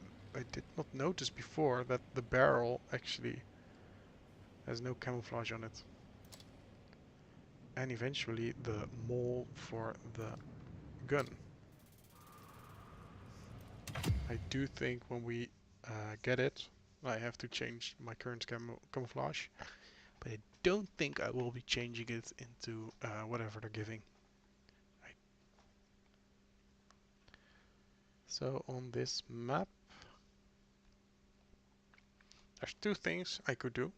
S1: not notice before that the barrel actually has no camouflage on it. And eventually the mole for the gun. I do think when we get it, I have to change my current camouflage, but I don't think I will be changing it into whatever they're giving. So on this map, there's 2 things I could do.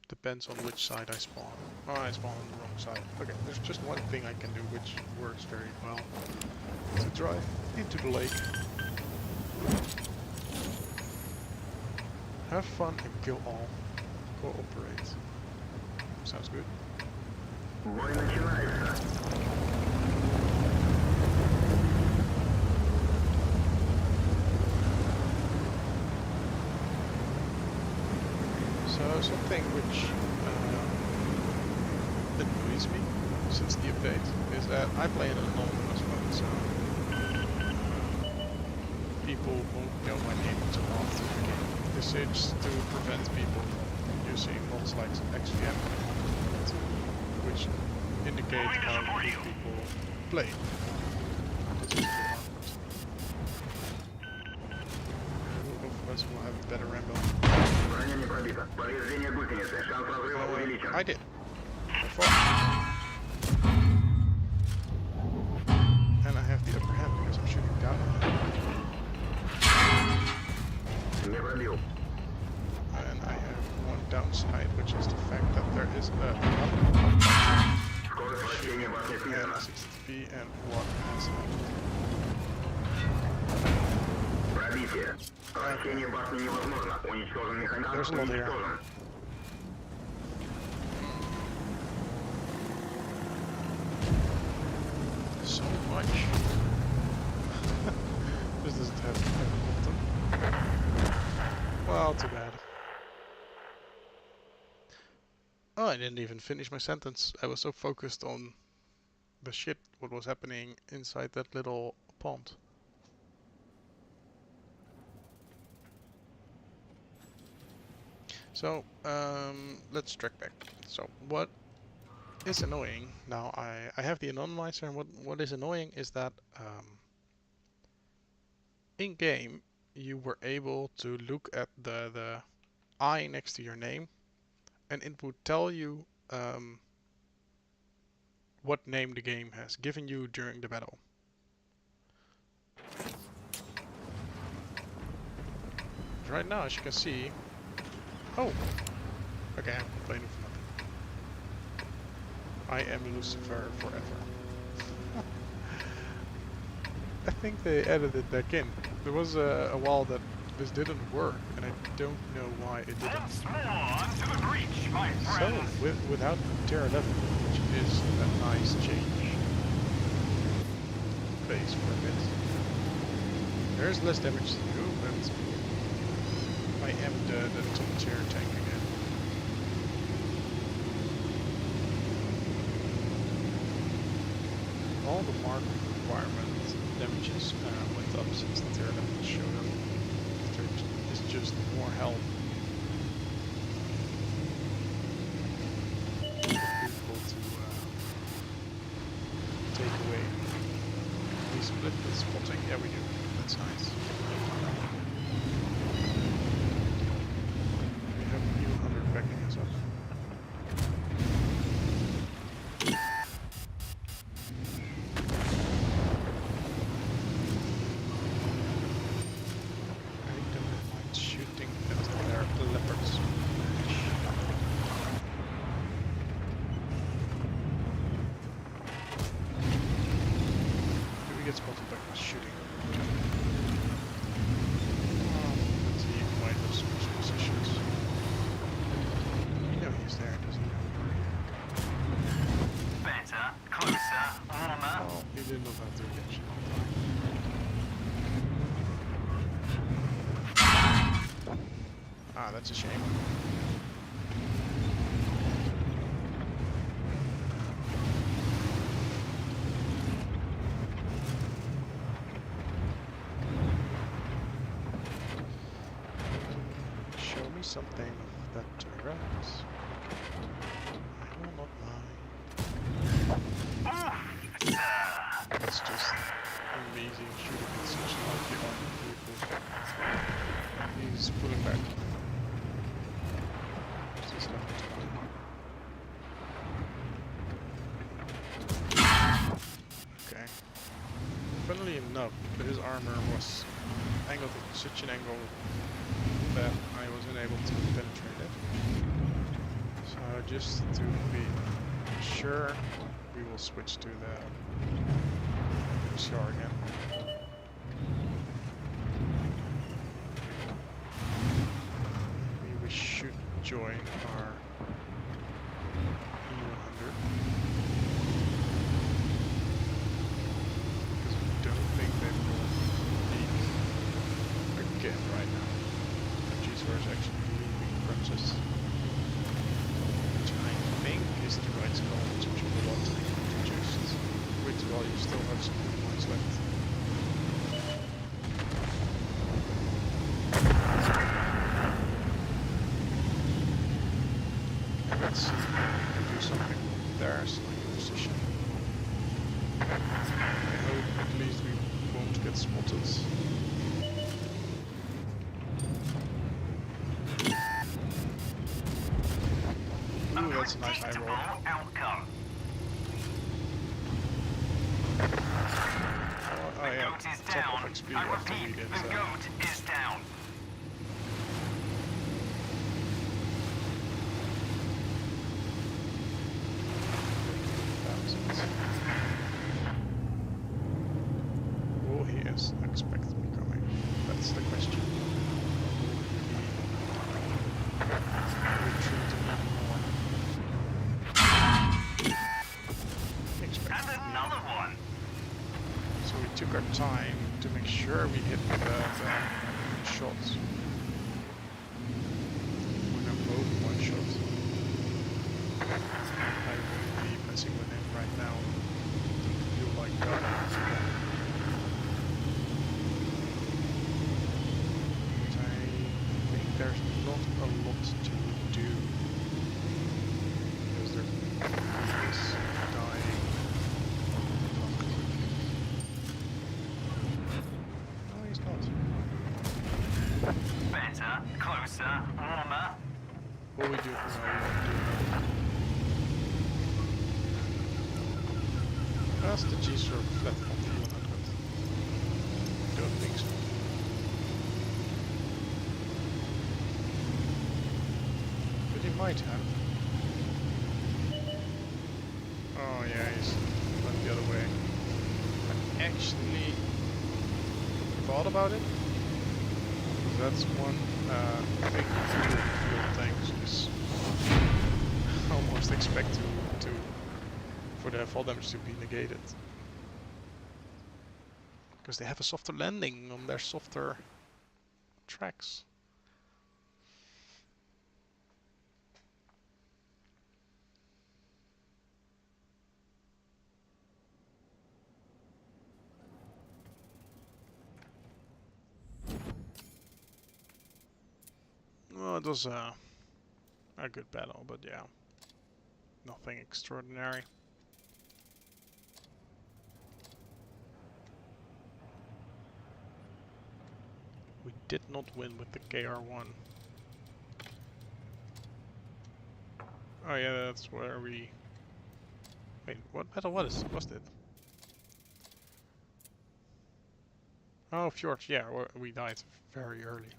S1: Depends on which side I spawn. Oh, I spawn on the wrong side. Okay, there's just one thing I can do which works very well. To drive into the lake. Have fun and kill all. Cooperate. Sounds good.
S4: Бой начинается.
S1: So something which annoys me since the update is that I play in an anonymous mode, so people won't know my name until after the game. This is to prevent people from using mods like XVM, which indicate how good people play. This is who of us will have a better Rambo.
S4: Броня не пробита. Повреждение гусеницы. Шанс разрыва увеличен.
S1: I did. I fought. And I have the upper hand because I'm shooting down on him.
S4: Не пробил.
S1: And I have one downside, which is the fact that there is a
S4: Скорость вращения башни снижена.
S1: 60p and one has
S4: Пробитие. Вращение башни невозможно. Уничтожен механизм.
S1: There's a lot here.
S4: Уничтожен.
S1: So much. This doesn't have a bottom. Well, too bad. Oh, I didn't even finish my sentence. I was so focused on the shit what was happening inside that little pond. So, let's track back. So, what is annoying, now I have the anonymizer, and what is annoying is that in-game you were able to look at the I next to your name, and it would tell you what name the game has given you during the battle. Right now, as you can see, oh, okay, I'm complaining for nothing. I am Lucifer forever. I think they added it back in. There was a while that this didn't work, and I don't know why it didn't.
S2: Once more onto the breach, my
S1: So,
S2: friends.
S1: without Terra 11, which is a nice change, plays for a bit. There's less damage to do, but I am the top tier tank again. All the mark requirement damages went up since the Terra 11 showed up. There is just more health. Difficult to take away. We split the spotting. Yeah, we do. That's nice. We have a new 100 backing us up. I don't mind shooting at their leopards. Do we get spotted by shooting? Let's see, he might have switched positions. You know he's there, doesn't he?
S2: Better, closer, warmer.
S1: Oh, he didn't know how to reaction. Ah, that's a shame. Show me something that directs. I will not mind. It's just amazing shooting at such lightly armored vehicles. He's pulling back. What's this left to okay. Funnily enough, his armor was angled at such an angle that I was unable to penetrate it. So just to be sure, we will switch to the shore again. Maybe we should join our E100. Because we don't think they will peak again right now. G4 is actually leaving Princess. Which I think is the right call to do a lot to just wait while you still have some good points left. Let's see if we can do something with their sniper position. I hope at least we won't get spotted. Ooh, that's a nice high roll.
S2: Outcome.
S1: Oh yeah,
S2: Goat is
S1: top
S2: down.
S1: of XP
S2: I
S1: after we
S2: repeat,
S1: get
S2: the goat is down.
S1: thousands. Will he expect me coming? That's the question. not a lot to do because their fleet is dying. No, he's not.
S2: Better, closer, warmer.
S1: What we do? No, we won't do that. That's the G sort of flat on the unit, but don't think so. But he might have. Oh yeah, he's went the other way. I actually thought about it. That's one thing field tanks is almost expect to for the fall damage to be negated. Because they have a softer landing on their softer tracks. Well, it was a good battle, but yeah, nothing extraordinary. We did not win with the KR1. Oh yeah, that's where we... Wait, what battle was it? Oh, Fjord, yeah, we died very early.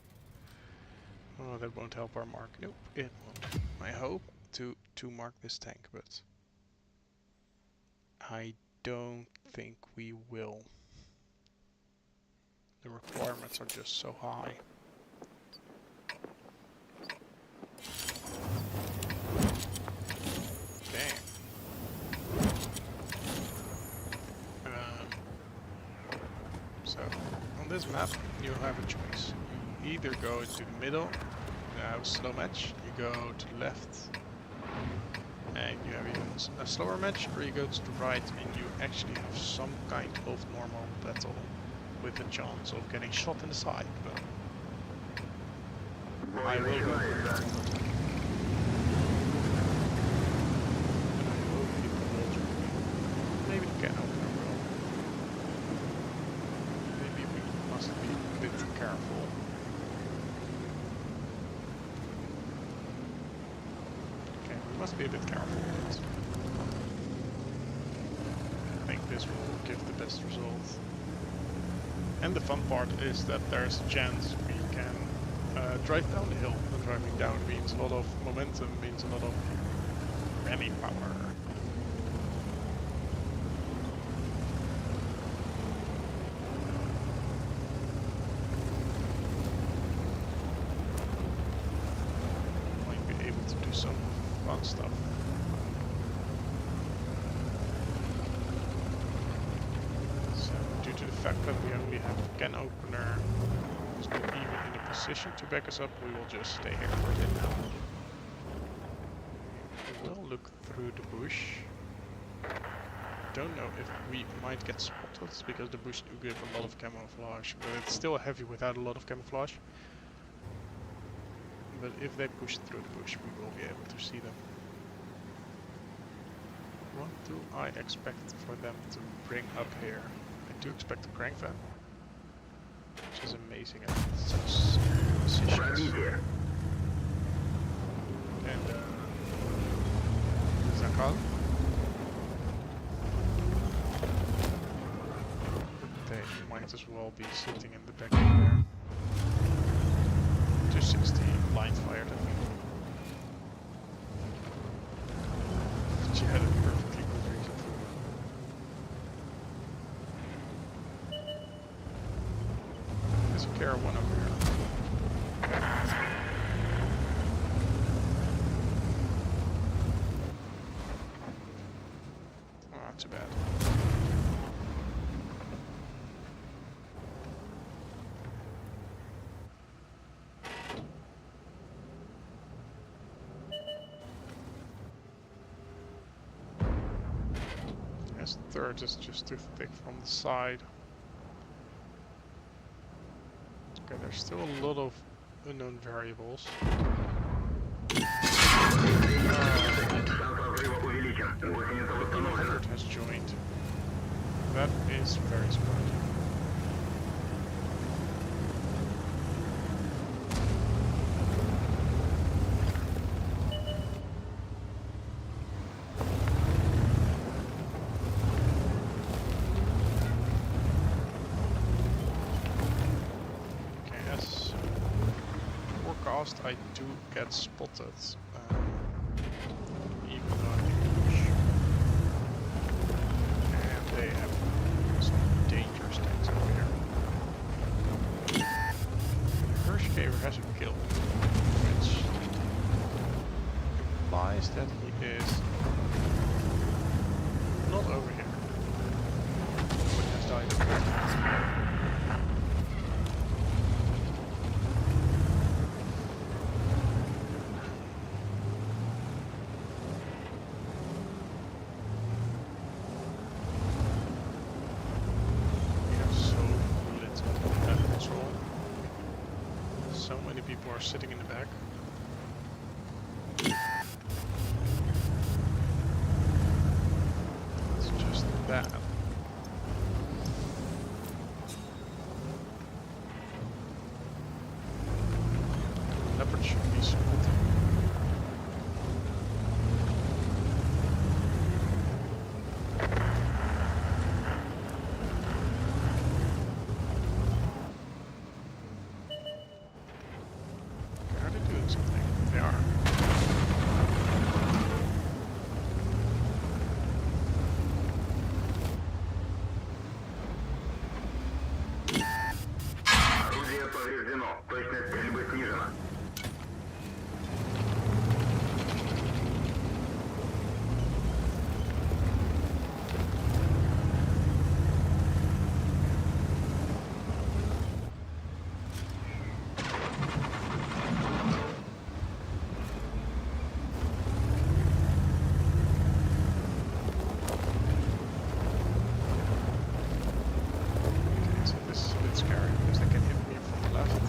S1: Oh, that won't help our mark. Nope, it won't. I hope to mark this tank, but I don't think we will. The requirements are just so high. Damn. So, on this map, you have a choice. You either go to the middle, you have a slow match, you go to the left, and you have even a slower match, or you go to the right and you actually have some kind of normal battle with a chance of getting shot in the side, but I will go for it. Maybe the can opener will. Maybe we must be a bit careful. Okay, we must be a bit careful with this. I think this will give the best result. And the fun part is that there's a chance we can drive down the hill. And driving down means a lot of momentum, means a lot of rally power. Might be able to do some fun stuff. Due to the fact that we only have a can opener, is not even in a position to back us up, we will just stay here for a bit now. We will look through the bush. Don't know if we might get spotted, because the bush do give a lot of camouflage, but it's still heavy without a lot of camouflage. But if they push through the bush, we will be able to see them. What do I expect for them to bring up here? I do expect a crank van, which is amazing at such positions. And Zakal. They might as well be sitting in the back of there. 260 blind fired, I think. She had a perfectly good reason for it. There's a KR1 over here. Oh, not too bad. Yes, third is just too thick from the side. Okay, there's still a lot of unknown variables.
S4: Шанс разрыва увеличен. Гусеница
S1: The
S4: восстановлена.
S1: winrate has joined. That is very smart. Okay, as forecast, I do get spotted. Even though I'm English. And they have some dangerous tanks over here. Hirschcaver has a kill, which implies that he is not over here, but has died of it. We have so little map control. So many people are sitting in the back. It's just bad. Leopard should be smooth. Are they doing something? They are.
S4: Орудие повреждено. Точность стрельбы снижена.
S1: Okay, so this is a bit scary because they can hit me from the left.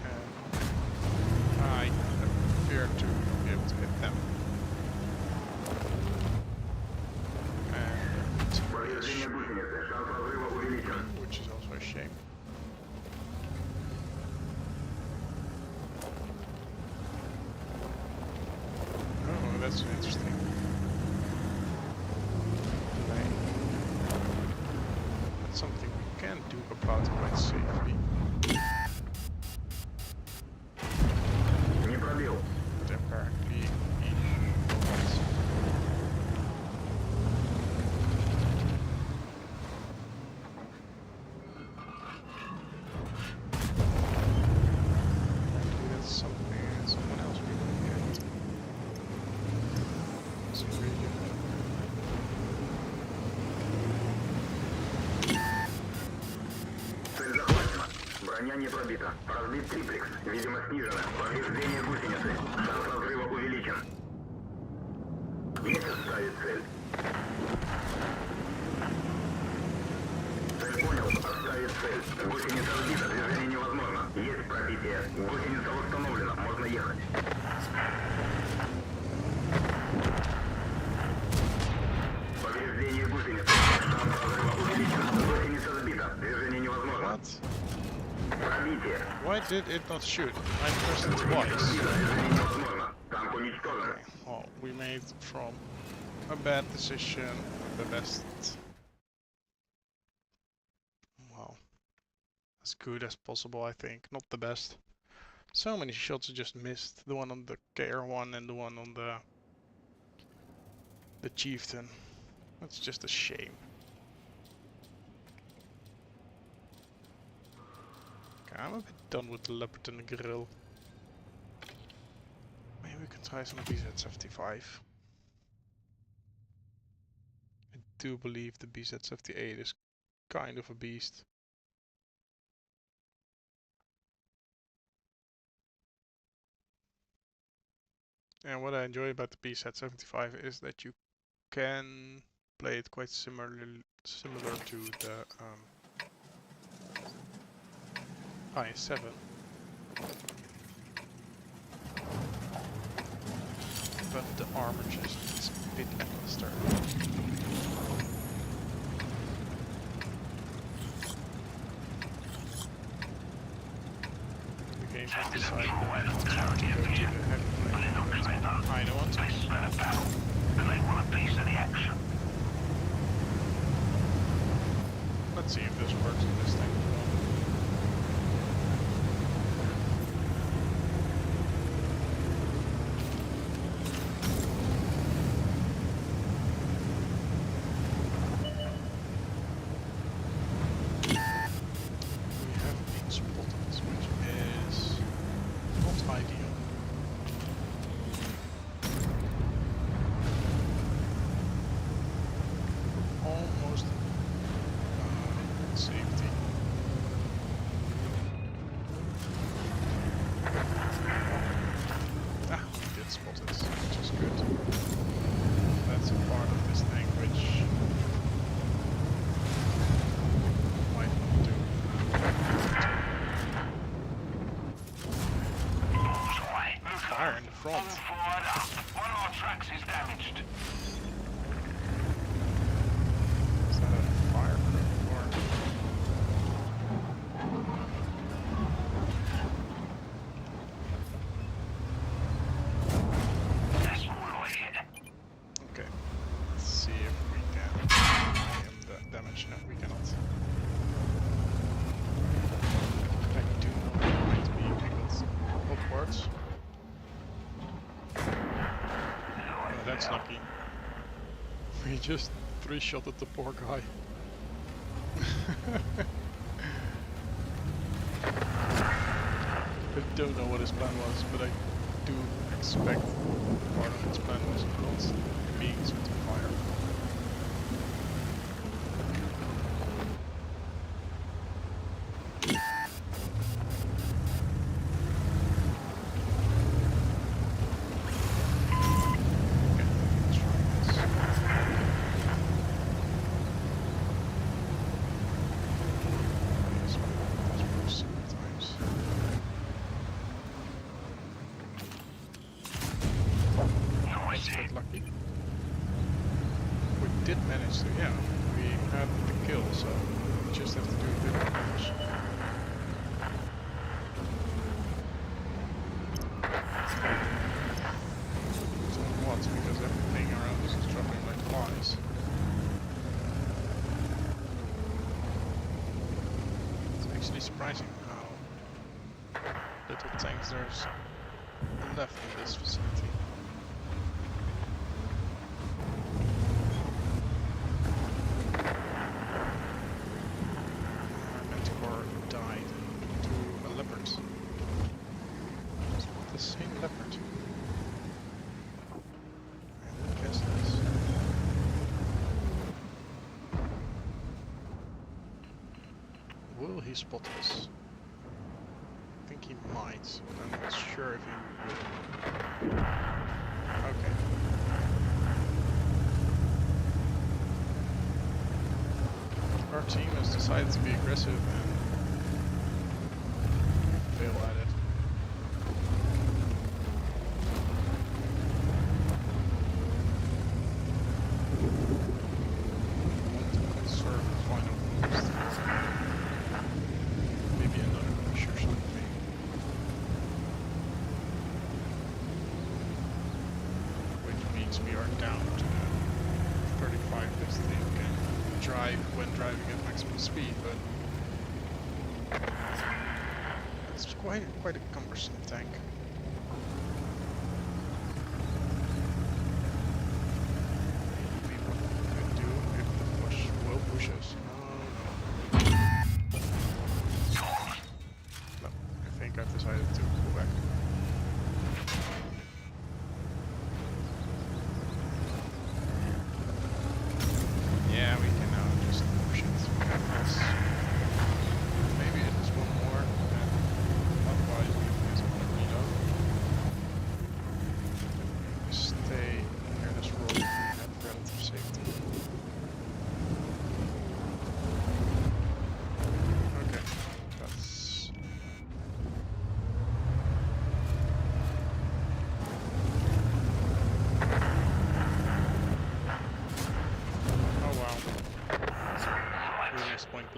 S1: And I appear to be able to hit them. And
S4: Повреждение гусеницы. Шанс разрыва увеличен.
S1: which is also a shame. Oh, that's interesting. Delay. That's something we can do about quite safely.
S4: Не пробил.
S1: But apparently he won't. Apparently that's something someone else will get. It's really good.
S4: Цель захвачена. Броня не пробита. Разбит триплекс. Видимо, снижено. Повреждение гусеницы. Шанс разрыва увеличен. Есть оставить цель. Цель понял. Оставить цель. Гусеница разбита. Движение невозможно. Есть пробитие. Гусеница восстановлена. Можно ехать. Повреждение гусеницы. Шанс разрыва увеличен. Гусеница сбита. Движение невозможно.
S1: What?
S4: Пробитие.
S1: Why did it not shoot? I pressed it twice.
S4: Движение невозможно. Танк уничтожен.
S1: Okay, well, we made from a bad decision the best. Well, as good as possible, I think. Not the best. So many shots just missed. The one on the KR1 and the one on the Chieftain. That's just a shame. Okay, I'm a bit done with the Leopard and the Grill. Maybe we can try some BZ-75. I do believe the BZ-78 is kind of a beast. And what I enjoy about the BZ-75 is that you can play it quite similar to the I-7. But the armor just is a bit faster. The game has decided to go to the heavy plane. I don't want to. Let's see if this works in this thing as well. We have been spotted, which is not ideal. Almost safety. Ah, we did spot it, which is good. That's a part of this thing which might not do. Fire in the front.
S2: One of our tracks is damaged.
S1: Is that a fire crew or?
S2: That's all right.
S1: Okay. Let's see if we can aim the damage. No, we cannot. I do not want to be pickled upwards. Oh, that's lucky. We just 3-shotted the poor guy. I don't know what his plan was, but I do expect part of his plan was not being set to fire. Okay, let's try this. This works sometimes. That's a bit lucky. We did manage to, yeah, we had the kill, so we just have to do a bit more damage. Somewhat, because everything around us is dropping like flies. It's actually surprising how little tanks there's left in this facility. Our mentor died to a leopard. It's not the same leopard. I would guess it is. Will he spot us? I think he might, but I'm not sure if he would. Okay. Our team has decided to be aggressive and fail at it. Want to conserve the final boost. Maybe another push or something. Which means we are down to 35 this thing can drive when driving at maximum speed, but it's quite a cumbersome tank. Maybe what we could do if the push will push us. No, I think I've decided to pull back. Yeah, we can now just push it. Yes. Maybe it is one more, and otherwise we can just reload. Stay near this road and have relative safety. Okay, that's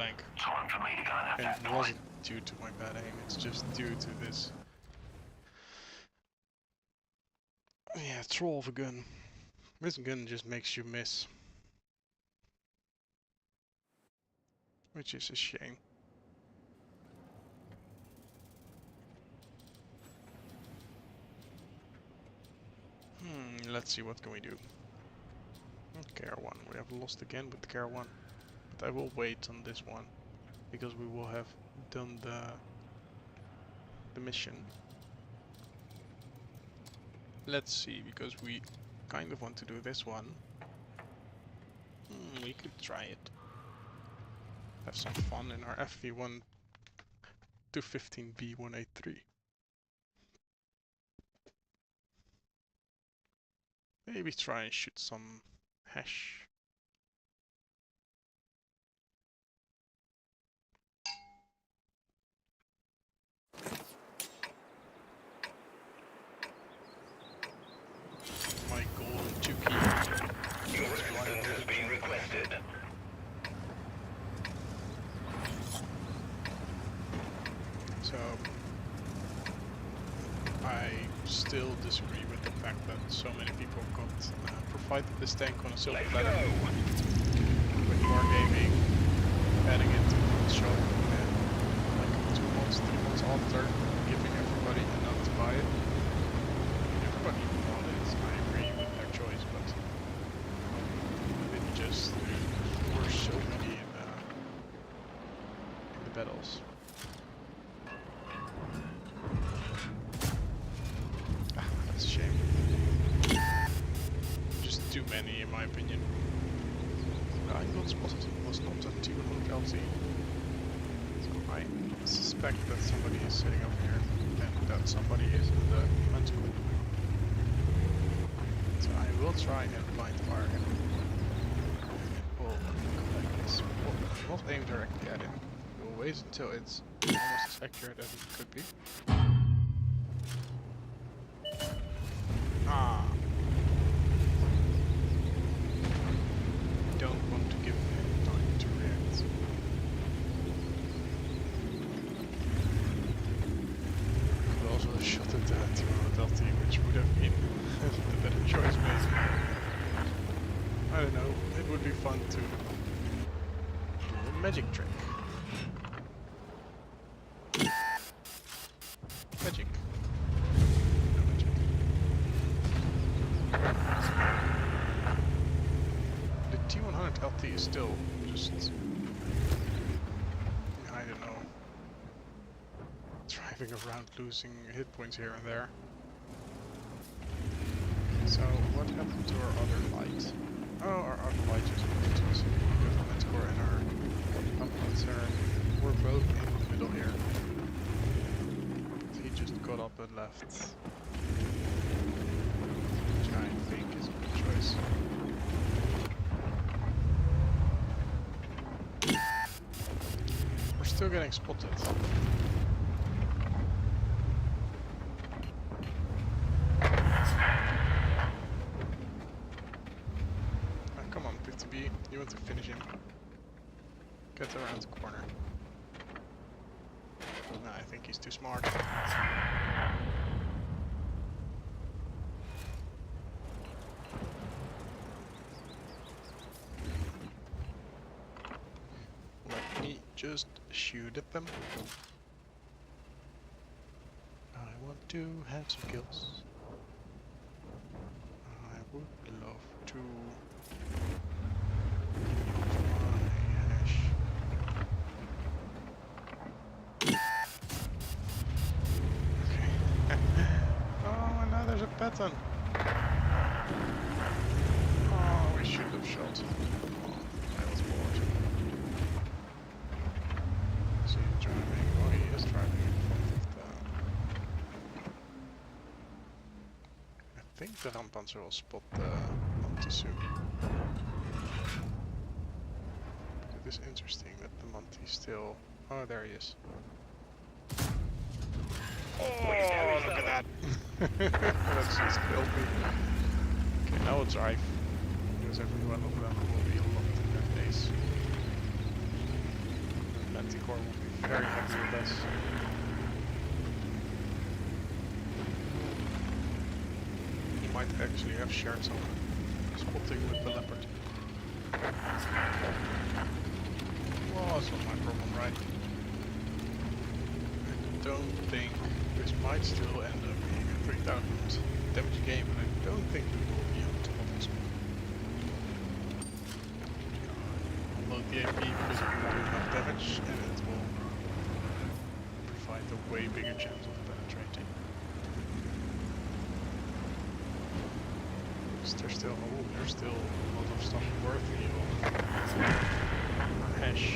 S1: blank.
S2: Time for me to go and have
S1: And
S2: that
S1: it
S2: night.
S1: wasn't due to my bad aim, it's just due to this. Yeah, troll of a gun. This gun just makes you miss. Which is a shame. Let's see, what can we do? KR1, we have lost again with KR1. But I will wait on this one, because we will have done the mission. Let's see, because we kind of want to do this one. We could try it. Have some fun in our FV1 215B183. Maybe try and shoot some hash. My golden 2 key.
S2: Your assistance has been requested.
S1: So I still disagree with the fact that so many people got provided this tank on a silver
S2: Let's
S1: platter.
S2: go.
S1: When you are gaming, adding it to the shop, and like 2 months, 3 months after, giving everybody enough to buy it. Everybody bought it. I agree with their choice, but it just there were so many in the battles. That's a shame. Just too many, in my opinion. I got spotted. It was not a 200 LT. So I suspect that somebody is sitting up here, and that somebody is in the manticore. So I will try and blind fire him. We'll come like this. We'll not aim directly at him. We'll wait until it's almost as accurate as it could be. Ah. Don't want to give him time to react. Could also have shot at that 200 LT, which would have been the better choice, maybe. I don't know. It would be fun to do a magic trick. Magic. No magic. The T100 LT is still just, I don't know, driving around losing hit points here and there. So what happened to our other light? Oh, our other light just moved to us. We have the Manticore and our Panzer were both in the middle here. But he just got up and left. Which I think is a good choice. We're still getting spotted. Come on, 50B, you want to finish him. Get around the corner. Nah, I think he's too smart. Let me just shoot at them. I want to have some kills. I would love to. Oh, and now there's a pattern. Oh, we should have shot. Oh, I was bored. Is he driving? Oh, he is driving in front of the... I think the Rampanzer will spot the Monty soon. It is interesting that the Monty still... Oh, there he is. Oh, look at that! That's just killed me. Okay, now we'll drive. Because every one of them will be locked in their base. Manticore will be very happy with us. He might actually have shared some spotting with the leopard. Was not my problem, right? I don't think this might still end up being a 3000 damage game, and I don't think we will be on top of this one. Unload the AP because it will do enough damage, and it will provide a way bigger chance of penetrating. There's still a lot of stuff worthy of hash.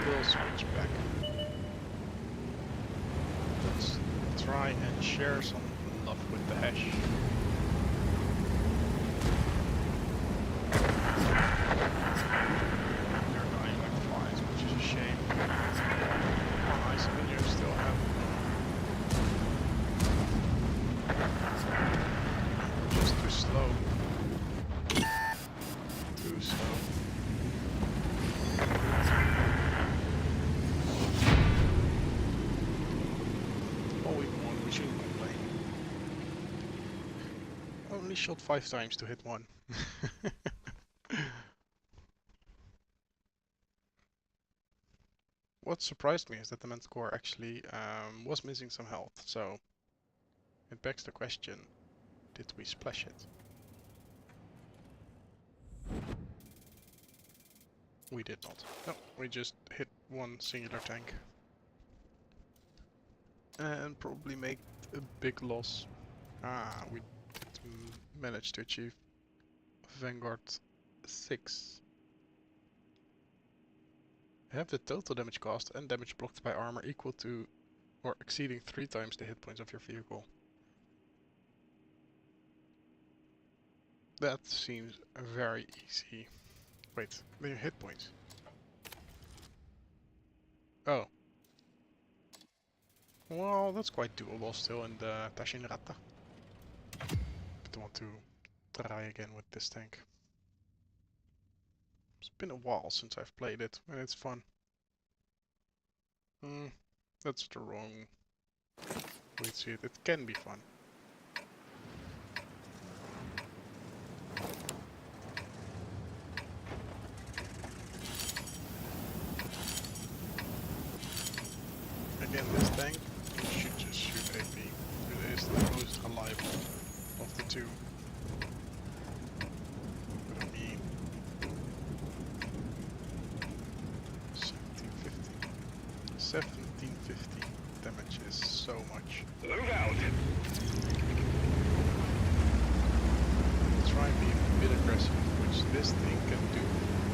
S1: We'll switch back. Let's try and share some love with the hash. They're dying like flies, which is a shame. Oh, nice, and you still have just too slow. Too slow. Oh, we won. We shouldn't complain. Only shot 5 times to hit 1. What surprised me is that the Manticore actually was missing some health, so it begs the question, did we splash it? We did not. No, we just hit one singular tank. And probably made a big loss. Ah, we did manage to achieve Vanguard 6. Have the total damage cost and damage blocked by armor equal to or exceeding 3 times the hit points of your vehicle. That seems very easy. Wait, they're hit points. Oh. Well, that's quite doable still in the Tashinrata. But I want to try again with this tank. It's been a while since I've played it, and it's fun. That's the wrong way to see it. It can be fun. Again, this tank, you should just shoot AP. It is the most reliable of the two. But I mean, 1750 damage is so much.
S2: Move out!
S1: Try and be a bit aggressive, which this thing can do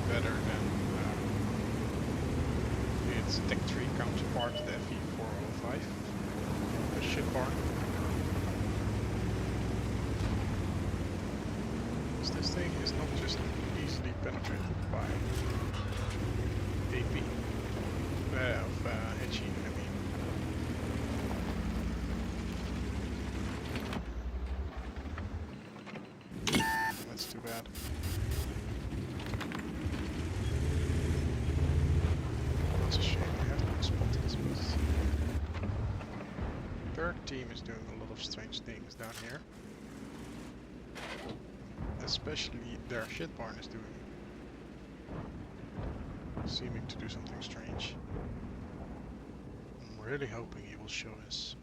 S1: better than its Tech 3 counterpart, the FE405, the ship barn. So this thing is not just easily penetrated by AP, of HE, I mean. That's too bad. That's a shame, I have to spot this, but their team is doing a lot of strange things down here. Especially their shit barn is seeming to do something strange. I'm really hoping he will show us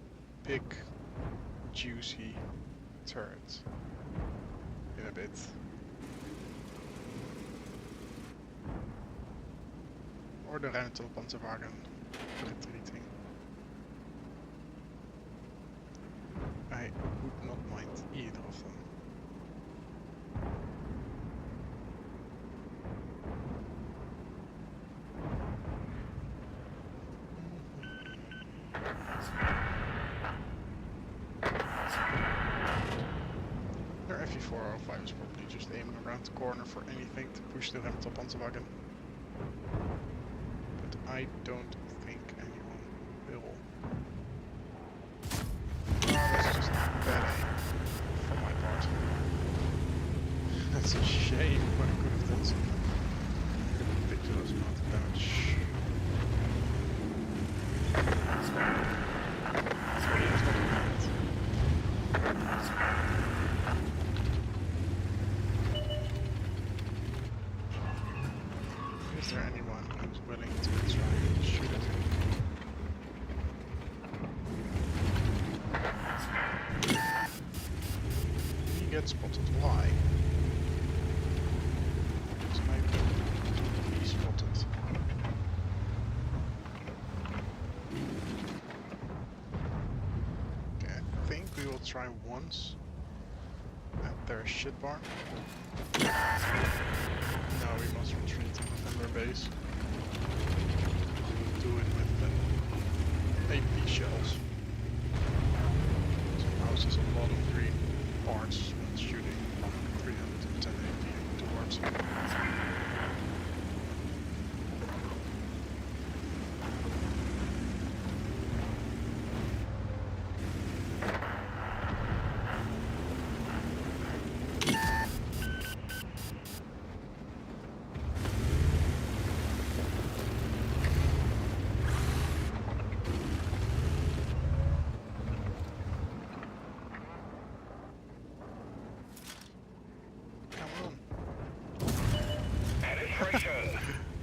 S1: big, juicy turret in a bit. Or the Rental-Panzerwagen retreating. I would not mind either of them. Their FE405 is probably just aiming around the corner for anything to push the Rental-Panzerwagen. But I don't think anyone will. Oh, that's just bad aim from my part. That's a shame, but I could have done something. Could have ridiculous amount of damage. Is there anyone who's willing to try and shoot at him? He gets spotted. Why? Sniper. He spotted. Okay, I think we will try once at their shit bar. No, we must retreat and defend our base. We'll do it with the AP shells. So now it's just a lot of green parts when shooting 310 AP towards him.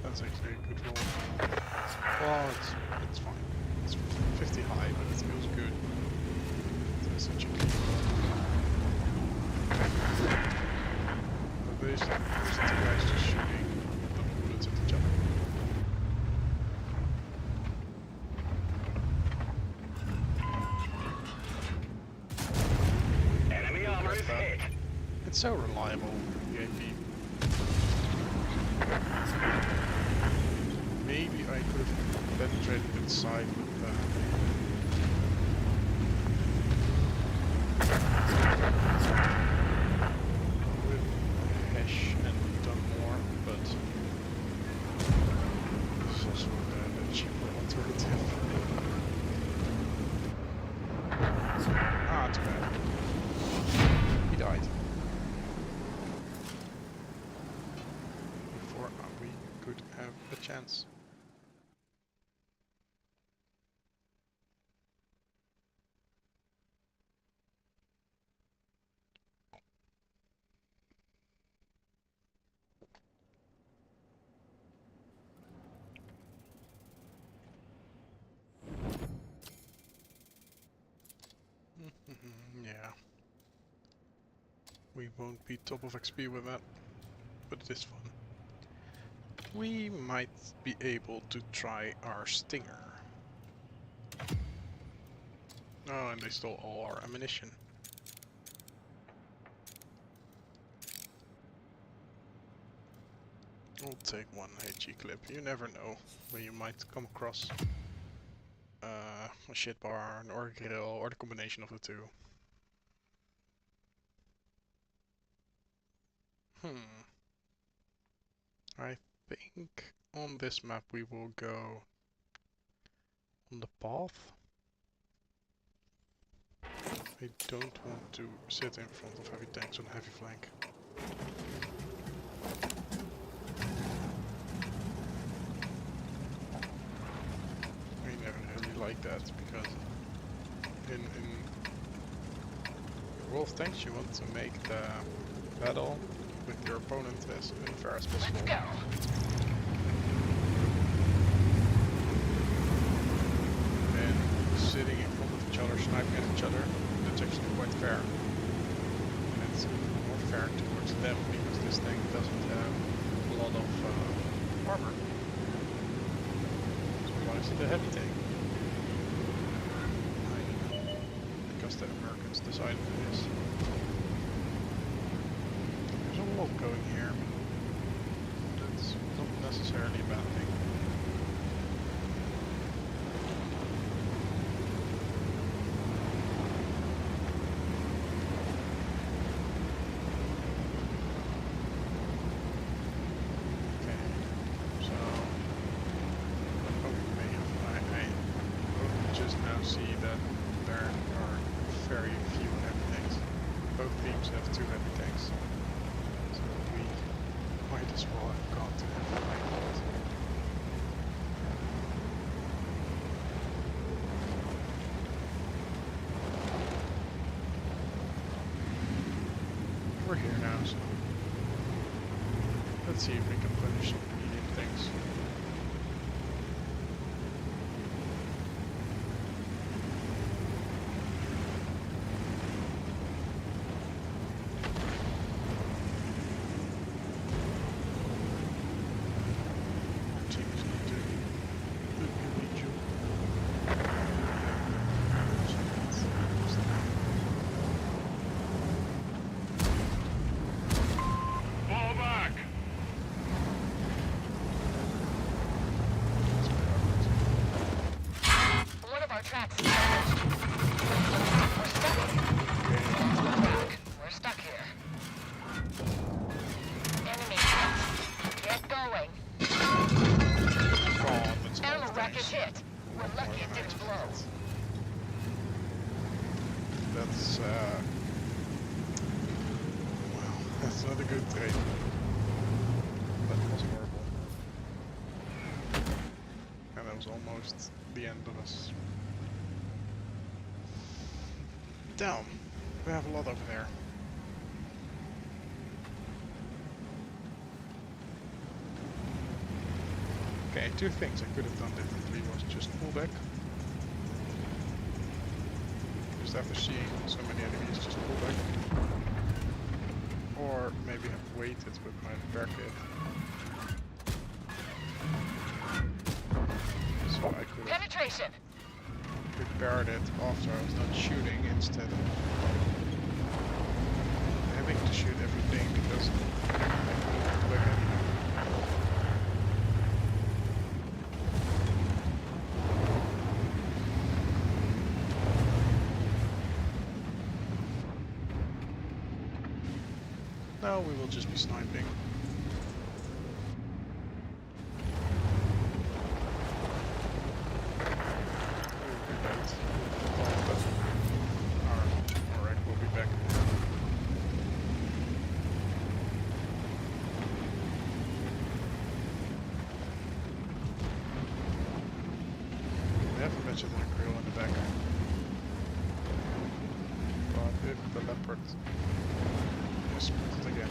S1: That's actually a good roll. Well, it's fine. It's 50 high, but it feels good. It's such a good roll. But there's two guys just shooting double bullets at each other.
S2: Enemy armor is hit.
S1: It's so reliable, the AP. Maybe I could have penetrated inside with Hesh and done more, but this is also the cheaper alternative. Ah, too bad. He died. Before we could have a chance. Yeah. We won't be top of XP with that, but it is fun. We might be able to try our Stinger. Oh, and they stole all our ammunition. We'll take one HE clip. You never know when you might come across a shit barn or a grill or the combination of the two. I think on this map we will go on the path. I don't want to sit in front of heavy tanks on heavy flank. I never really like that because in Wolf tanks you want to make the battle with your opponent as unfair as possible.
S3: Let's go.
S1: And sitting in front of each other, sniping at each other, that's actually quite fair. And it's more fair towards them because this tank doesn't have a lot of armor. So why is it a heavy tank? Because the Americans decided it is. There's a lot going here. That's not necessarily a bad thing. See that there are very few heavy tanks. Both teams have 2 heavy tanks. So we might as well have gone to heavy tanks. So let's see if we can finish some medium things. Team is not doing a good job.
S2: Fall back!
S3: One of our tracks is damaged. We're stuck. Look back. We're stuck here. Enemy hit. Get going.
S1: God, that's all
S3: Ammo rack is
S1: things.
S3: hit. We're lucky it didn't blow.
S1: That's wow, that's not a good trade. That was horrible. And that was almost the end of us. Damn, we have a lot over there. Okay, two things I could have done differently was just pull back. Just after seeing so many enemies, just pull back. Or maybe have waited with my repair kit. So I could have
S3: Penetration.
S1: prepared it after I was done shooting instead of having to shoot everything because I couldn't pull back anymore. No, we will just be sniping. We'll be late. Alright, we'll be back. We have a mentioned a grill in the back. But if the leopard is spotted again,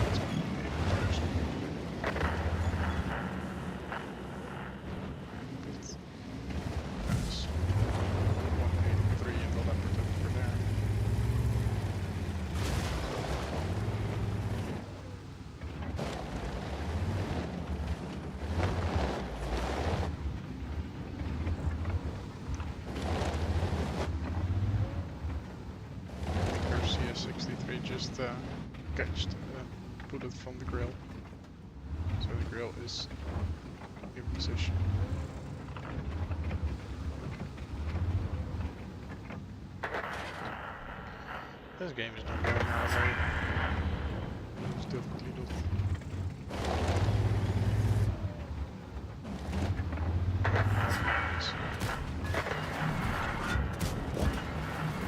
S1: it's going to be able to do something with it. But that's 183 in the leopard over there. Our CS63 just catched a bullet from the grill. So the grill is in position. This game is not going our way. It's definitely not.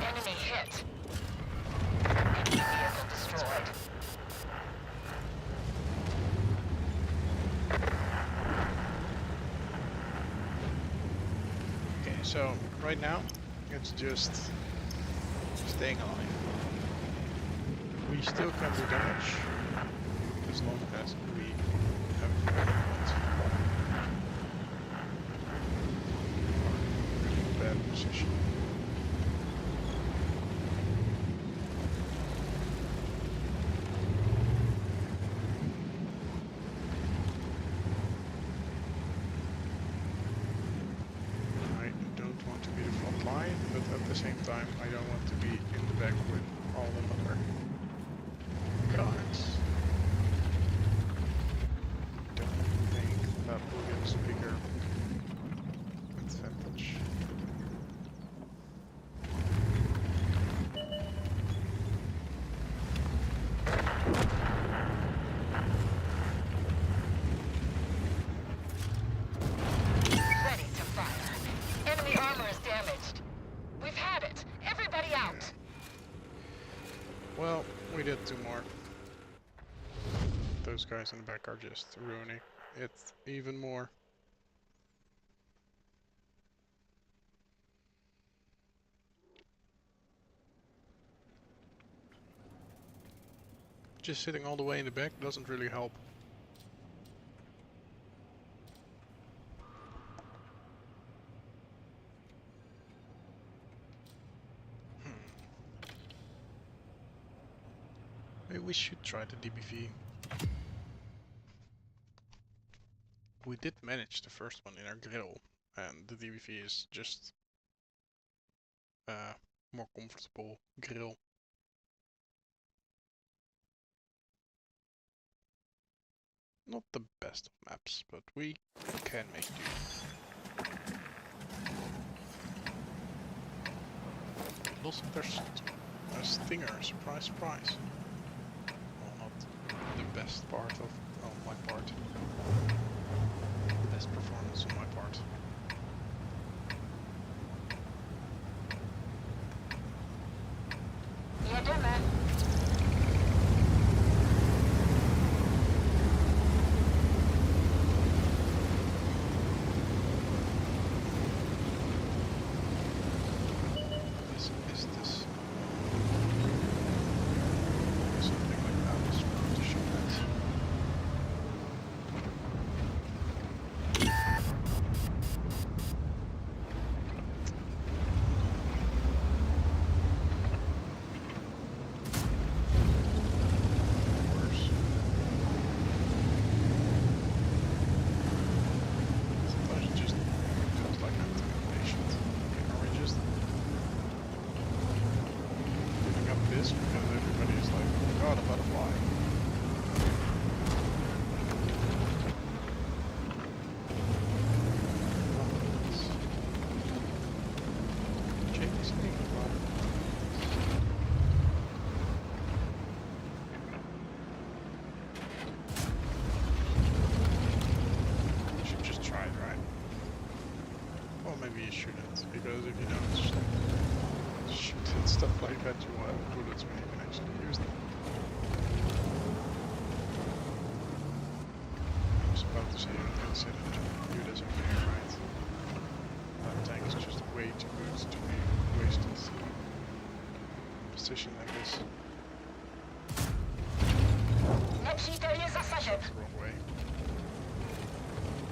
S3: Enemy hit. Enemy vehicle destroyed.
S1: Okay, so right now it's just staying alive. We still can do damage as long as we have weapons. We're in a bad position. I don't want to be the front line, but at the same time I don't want to be in the back with all the other guys. Don't think that will give us a bigger advantage.
S3: Ready to fire. Enemy armor is damaged. We've had it. Everybody out.
S1: Well, we did two more. Those guys in the back are just ruining it even more. Just sitting all the way in the back doesn't really help. Maybe we should try the DBV. We did manage the first one in our grill, and the DBV is just more comfortable grill. Not the best of maps, but we can make do. Also, there's a stinger, surprise, surprise. Well, not the best part of my part. The best performance on my part.
S3: Jedziemy.
S1: Is this something like that was supposed to show that? Worse. Sometimes it just feels like I'm too impatient. Are we just giving up this because everybody is like, oh my god, a butterfly. Jamie's saying goodbye. You should just try it, right? Well, maybe you shouldn't, because if you don't shoot and stuff like that, you will have bullets when you can actually use them. I was about to say you consider you as a player, right? That tank is just way too good to be wasted in a position like this.
S3: Nepřítel je zasažen.
S1: That's the wrong way.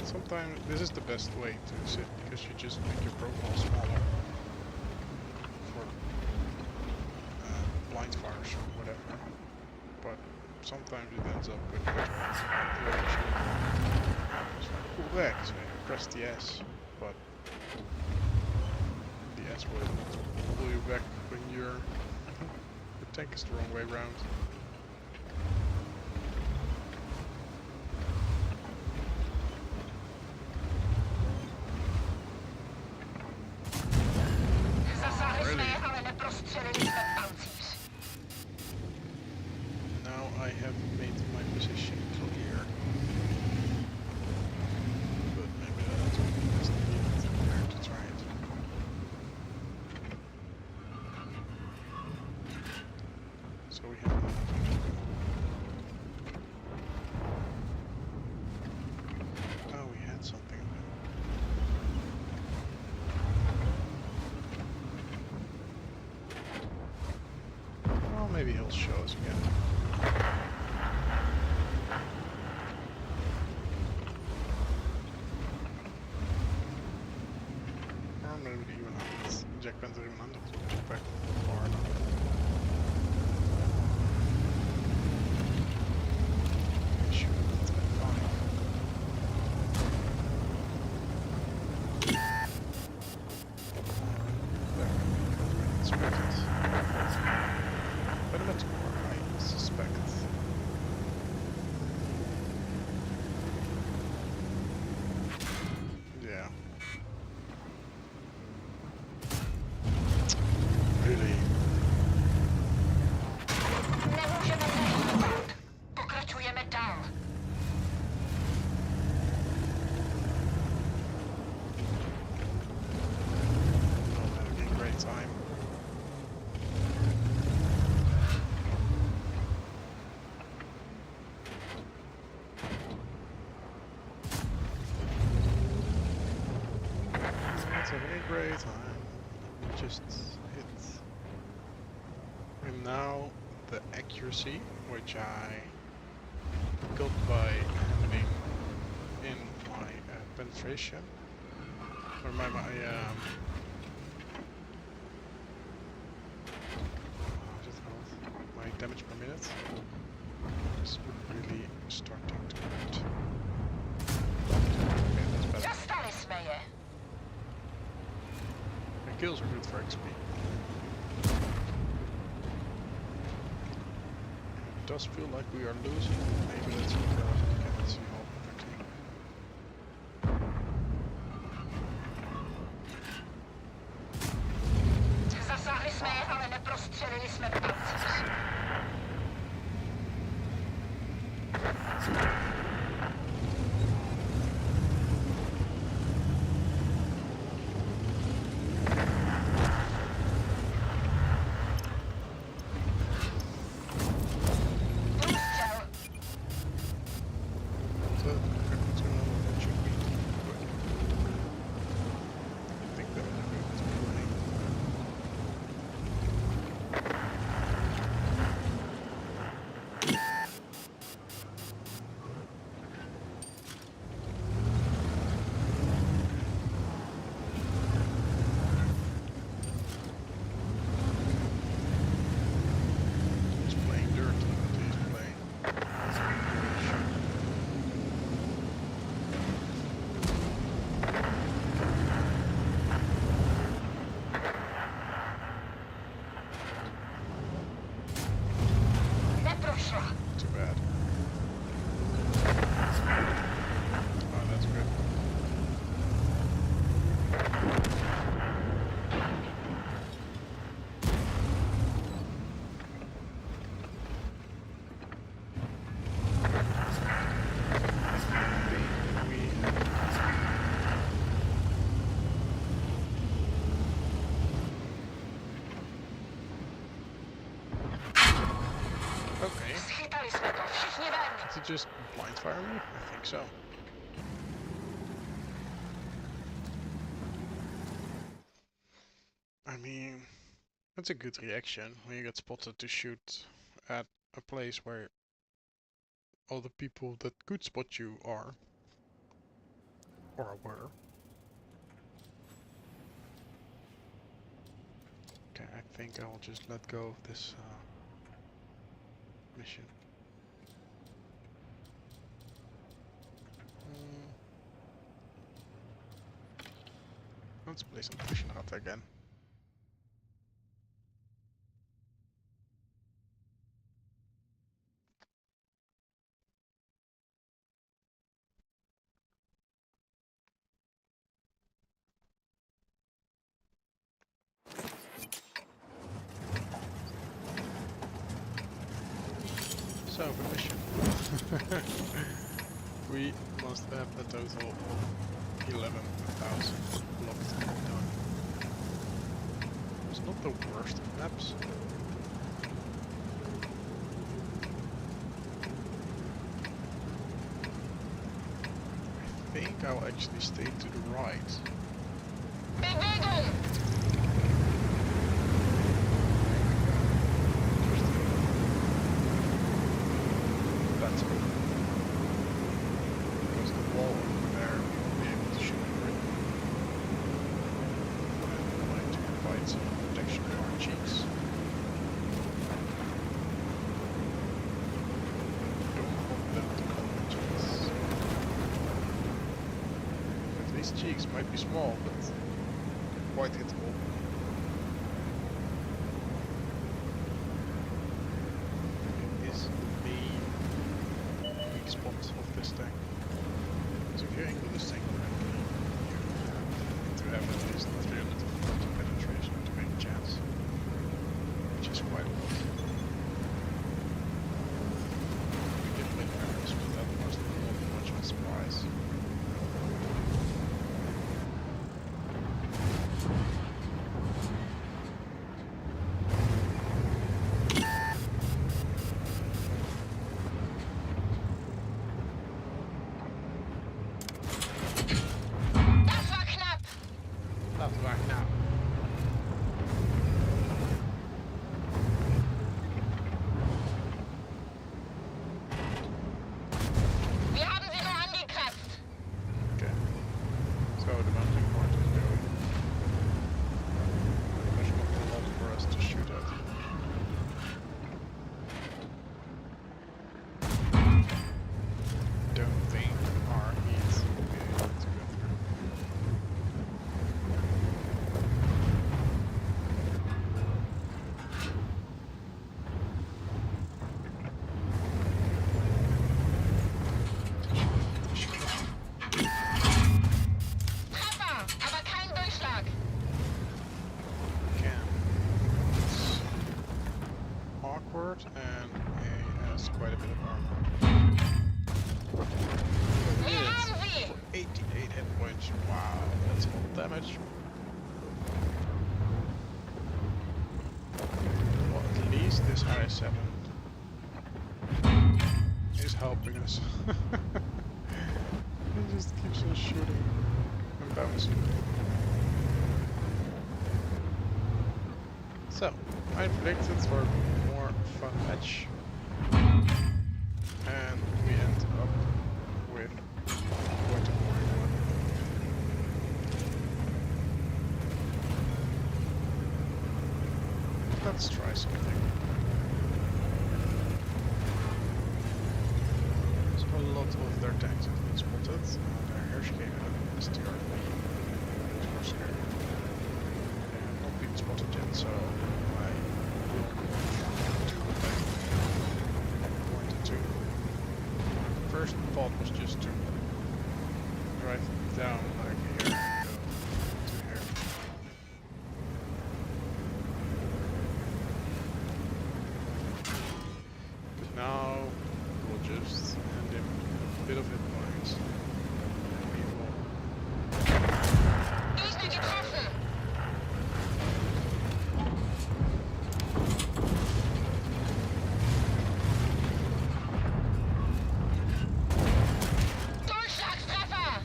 S1: Sometimes this is the best way to sit, because you just make your profile smaller for blind fires or whatever. But sometimes it ends up with pull back, so you press the S, but the S will pull you back when your tank is the wrong way round.
S3: Zasáhli jsme
S1: Really?
S3: je, ale neprostřelili jsme pancíř.
S1: Now I have made my position clear. But maybe that's needed there to try it. So we have oh, we had something. Well, maybe he'll show us again. Or maybe even Jack Panther even under back far enough. Shoot at 5. But much more, I suspect. Yeah. Really?
S3: Nemůžeme nehýbat. Pokračujeme dál.
S1: Oh, having a great time. It's having a great time. We just hit. And now the accuracy which I got by hammering in my penetration, or my how's it called? My damage per minute. This would really starting to hurt. Okay, that's better.
S3: Just Alice, Mayor.
S1: And kills are good for XP. It does feel like we are losing. Maybe that's because I cannot see all perfectly.
S3: Zasáhli jsme je, ale neprostřelili jsme pancíř. Průstřel.
S1: So, what's going on? That should be good. I think that was a good play. He's playing dirty, but he's playing.
S3: Neprošla.
S1: Too bad. Oh, that's good. Okay.
S3: Schytali jsme to, všichni ven.
S1: Did it just blind fire me? I think so. I mean, that's a good reaction when you get spotted to shoot at a place where all the people that could spot you are. Or were. Okay, I think I'll just let go of this mission. Let's play some Tushinrata again. So, the mission. We must have a total of 11,000 blocked done. It's not the worst of maps. I think I'll actually stay to the right.
S3: Bewegen!
S1: That's good. Because the wall over there will be able to shoot through. And I want to provide some protection for our cheeks. Don't want them to come into us. But these cheeks might be small, but quite hittable. It is the weak spot of this tank. So if you're aiming this tank correctly, you need to have at least 340 penetration to make a chance, which is quite a lot. We did make errors, but that was not much of a surprise.
S3: Das war knapp.
S1: Dat waar nou. I-7 is helping us. He just keeps on shooting and bouncing. So, I predicted for a more fun match. And we end up with quite a boring one. Let's try something. So a lot of their tanks have been spotted. Their Hershey and STR is scary. They have not been spotted yet, so I will do what I wanted to. First thought was just to drive down like here and go to here. But now we'll just hand him a bit of hit points and we will
S3: Gegner getroffen! Durchschlagstreffer!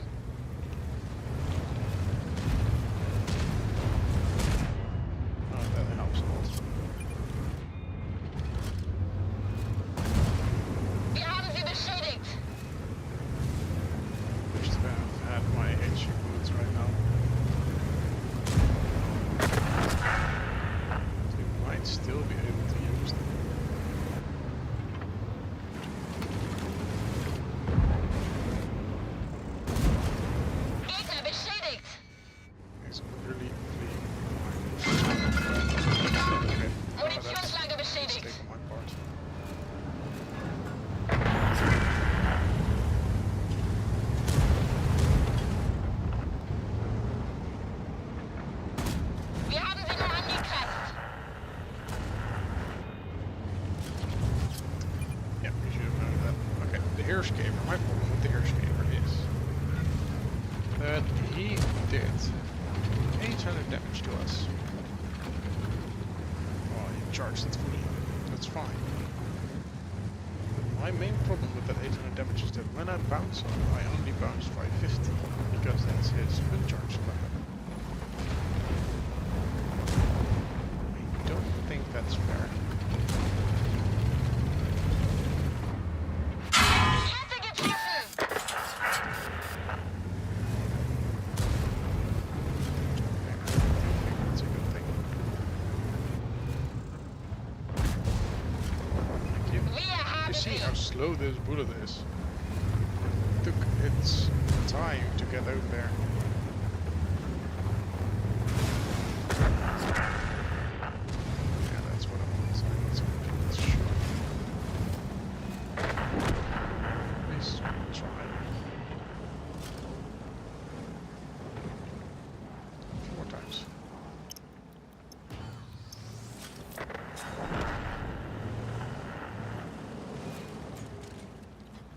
S1: that helps a lot.
S3: Wir haben sie beschädigt!
S1: Wish to have had my HQ bullets right now. We might still be able to use them.
S3: Gegner beschädigt!
S1: He's really fleeing. Okay.
S3: Munitionslager
S1: That's a
S3: beschädigt!
S1: mistake on my part.
S3: Wir haben sie nur angekratzt!
S1: Yeah, we should have known that. Okay, the Airscaper. My problem with the Airscaper is that he did 800 damage to us. Oh, he charged it fully. That's fine. But my main problem with that 800 damage is that when I bounce on him, I only bounce 550 because that's his uncharged weapon. I don't think that's fair.
S3: Ich hatte getroffen!
S1: That's a good thing. Thank you.
S3: Wir haben
S1: You see
S3: sie!
S1: how slow this bullet is? It took its time to get out there. Yeah, that's what I want. So let's shoot. At least try. 4 times.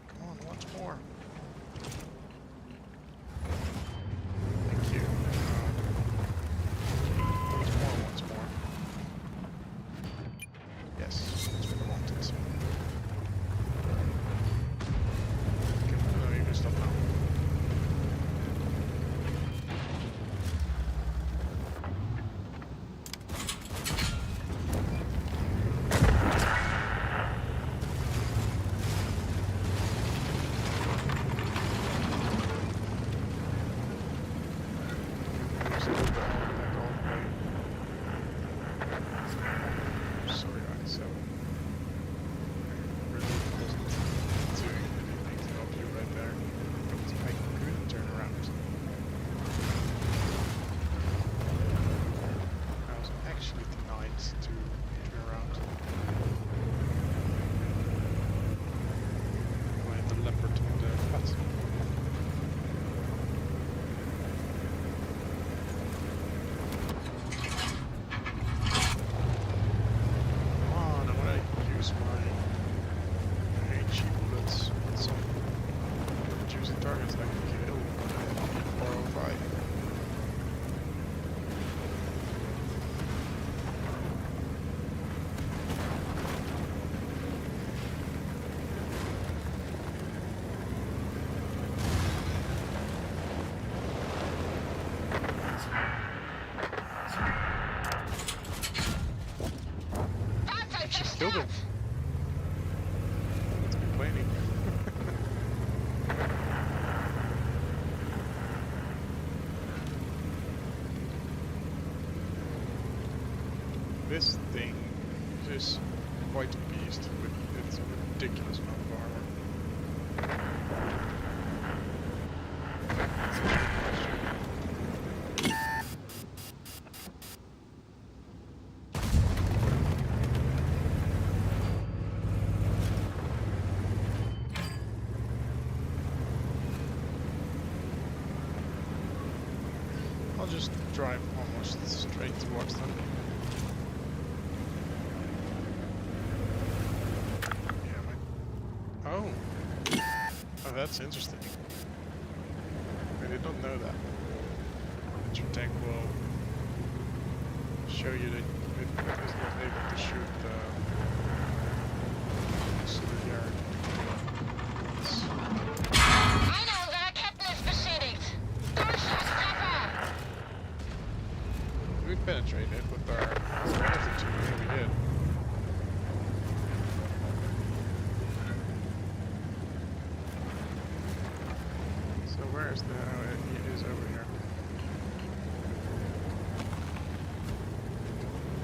S1: Come on, once more. killed him. It's complaining. This thing is quite a beast with its ridiculous amount of armor. I'll just drive almost straight towards them. Oh. Oh, that's interesting. I did not know that. That your tank will show you that it is not able to shoot the yard.
S3: I know that Captain is beschädigt. Durchschusstreffer!
S1: We penetrated with our altitude, yeah, we did. Where's the... oh, it is over here.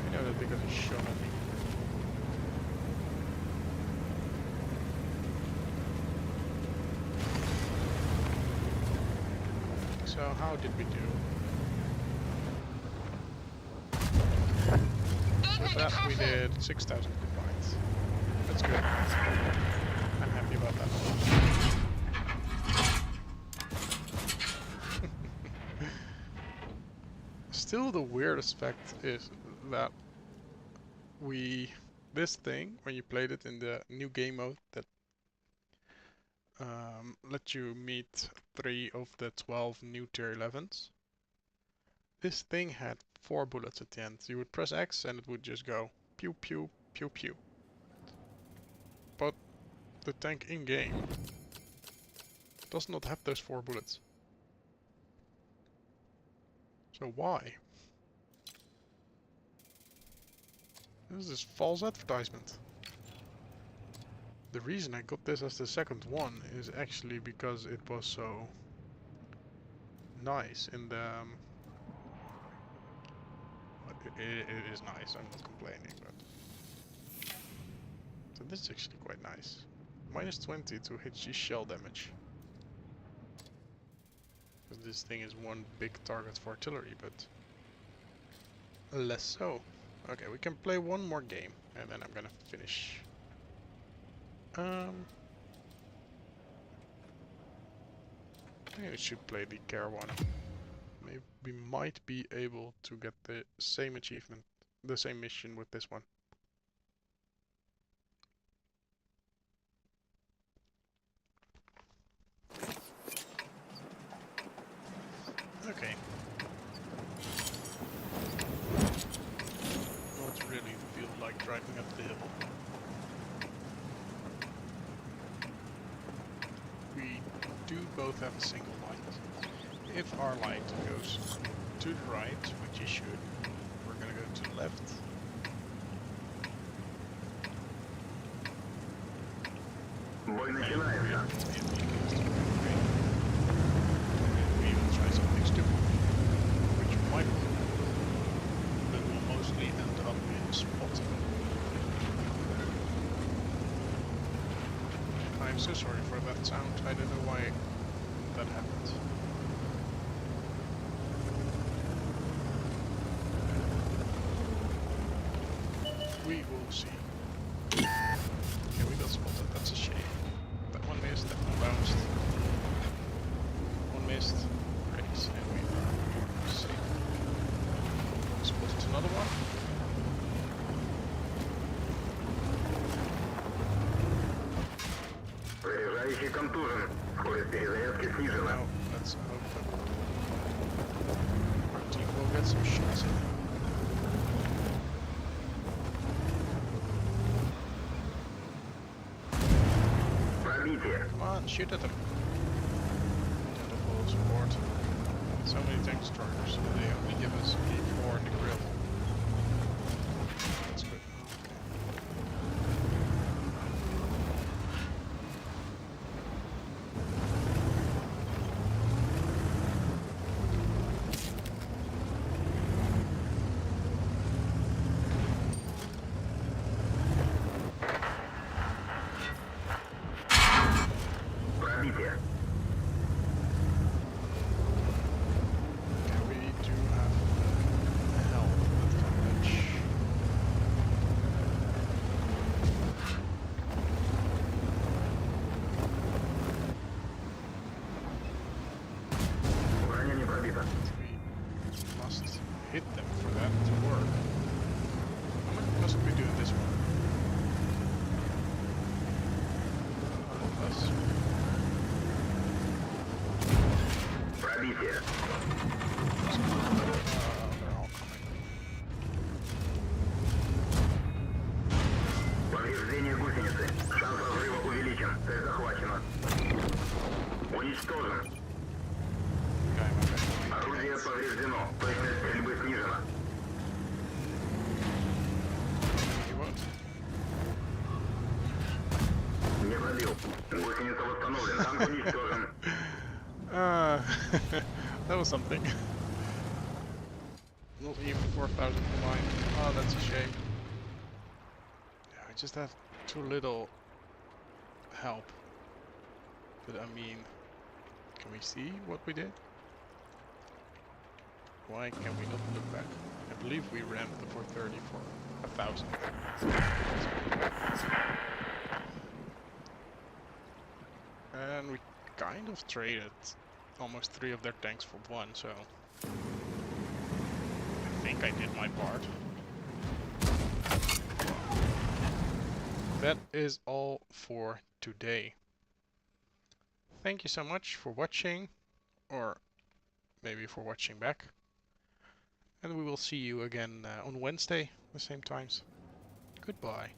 S1: I know that because he shot at me. So how did we do? With that we did 6,000 combines. That's good. I'm happy about that. Still, the weirdest fact is that this thing, when you played it in the new game mode that let you meet 3 of the 12 new tier 11s, this thing had 4 bullets at the end. You would press X and it would just go pew pew pew pew. But the tank in game does not have those 4 bullets. So why? This is false advertisement. The reason I got this as the second one is actually because it was so nice in the... it is nice, I'm not complaining, but... So this is actually quite nice. Minus 20 to HG shell damage. Because this thing is one big target for artillery, but... less so. Okay, we can play one more game, and then I'm gonna finish. I think we should play the care one. Maybe we might be able to get the same achievement, the same mission with this one. Okay. Not really feel like driving up the hill. We do both have a single light. If our light goes to the right, which it should, we're gonna go to the left.
S4: Бой начинается.
S1: We will try something stupid, which might work, but will mostly end up in spotting. I'm so sorry for that sound. I don't know why that happened. We will see. Okay, we got spotted. That's a shame. That one missed, that one bounced. One missed. Race, and we are safe. Spotted another one.
S4: Заряжающий контужен. Скорость перезарядки снижена.
S1: Now, let's hope that our team will get some shots in.
S4: Пробитие.
S1: Come on, shoot at them. Full support. So many tank destroyers. They only give us 4 in the grill. That's good. Okay. hit them for that to work. Must we do this one? Plus.
S4: Пробитие.
S1: They're all coming.
S4: Повреждение гусеницы. Шанс разрыва увеличен. Цель захвачена. Уничтожен.
S1: Okay, my bad.
S4: Орудие повреждено. Точность стрельбы снижена.
S1: You won't.
S4: Не пробил. Гусеница восстановлен. Танк уничтожен.
S1: That was something. Not even 4,000 combined. Oh, that's a shame. Yeah, I just have too little help. But I mean, can we see what we did? Why can we not look back? I believe we ramped the 430 for 1,000. And we kind of traded almost 3 of their tanks for 1, so I think I did my part. That is all for today. Thank you so much for watching, or maybe for watching back. And we will see you again on Wednesday, the same times. Goodbye.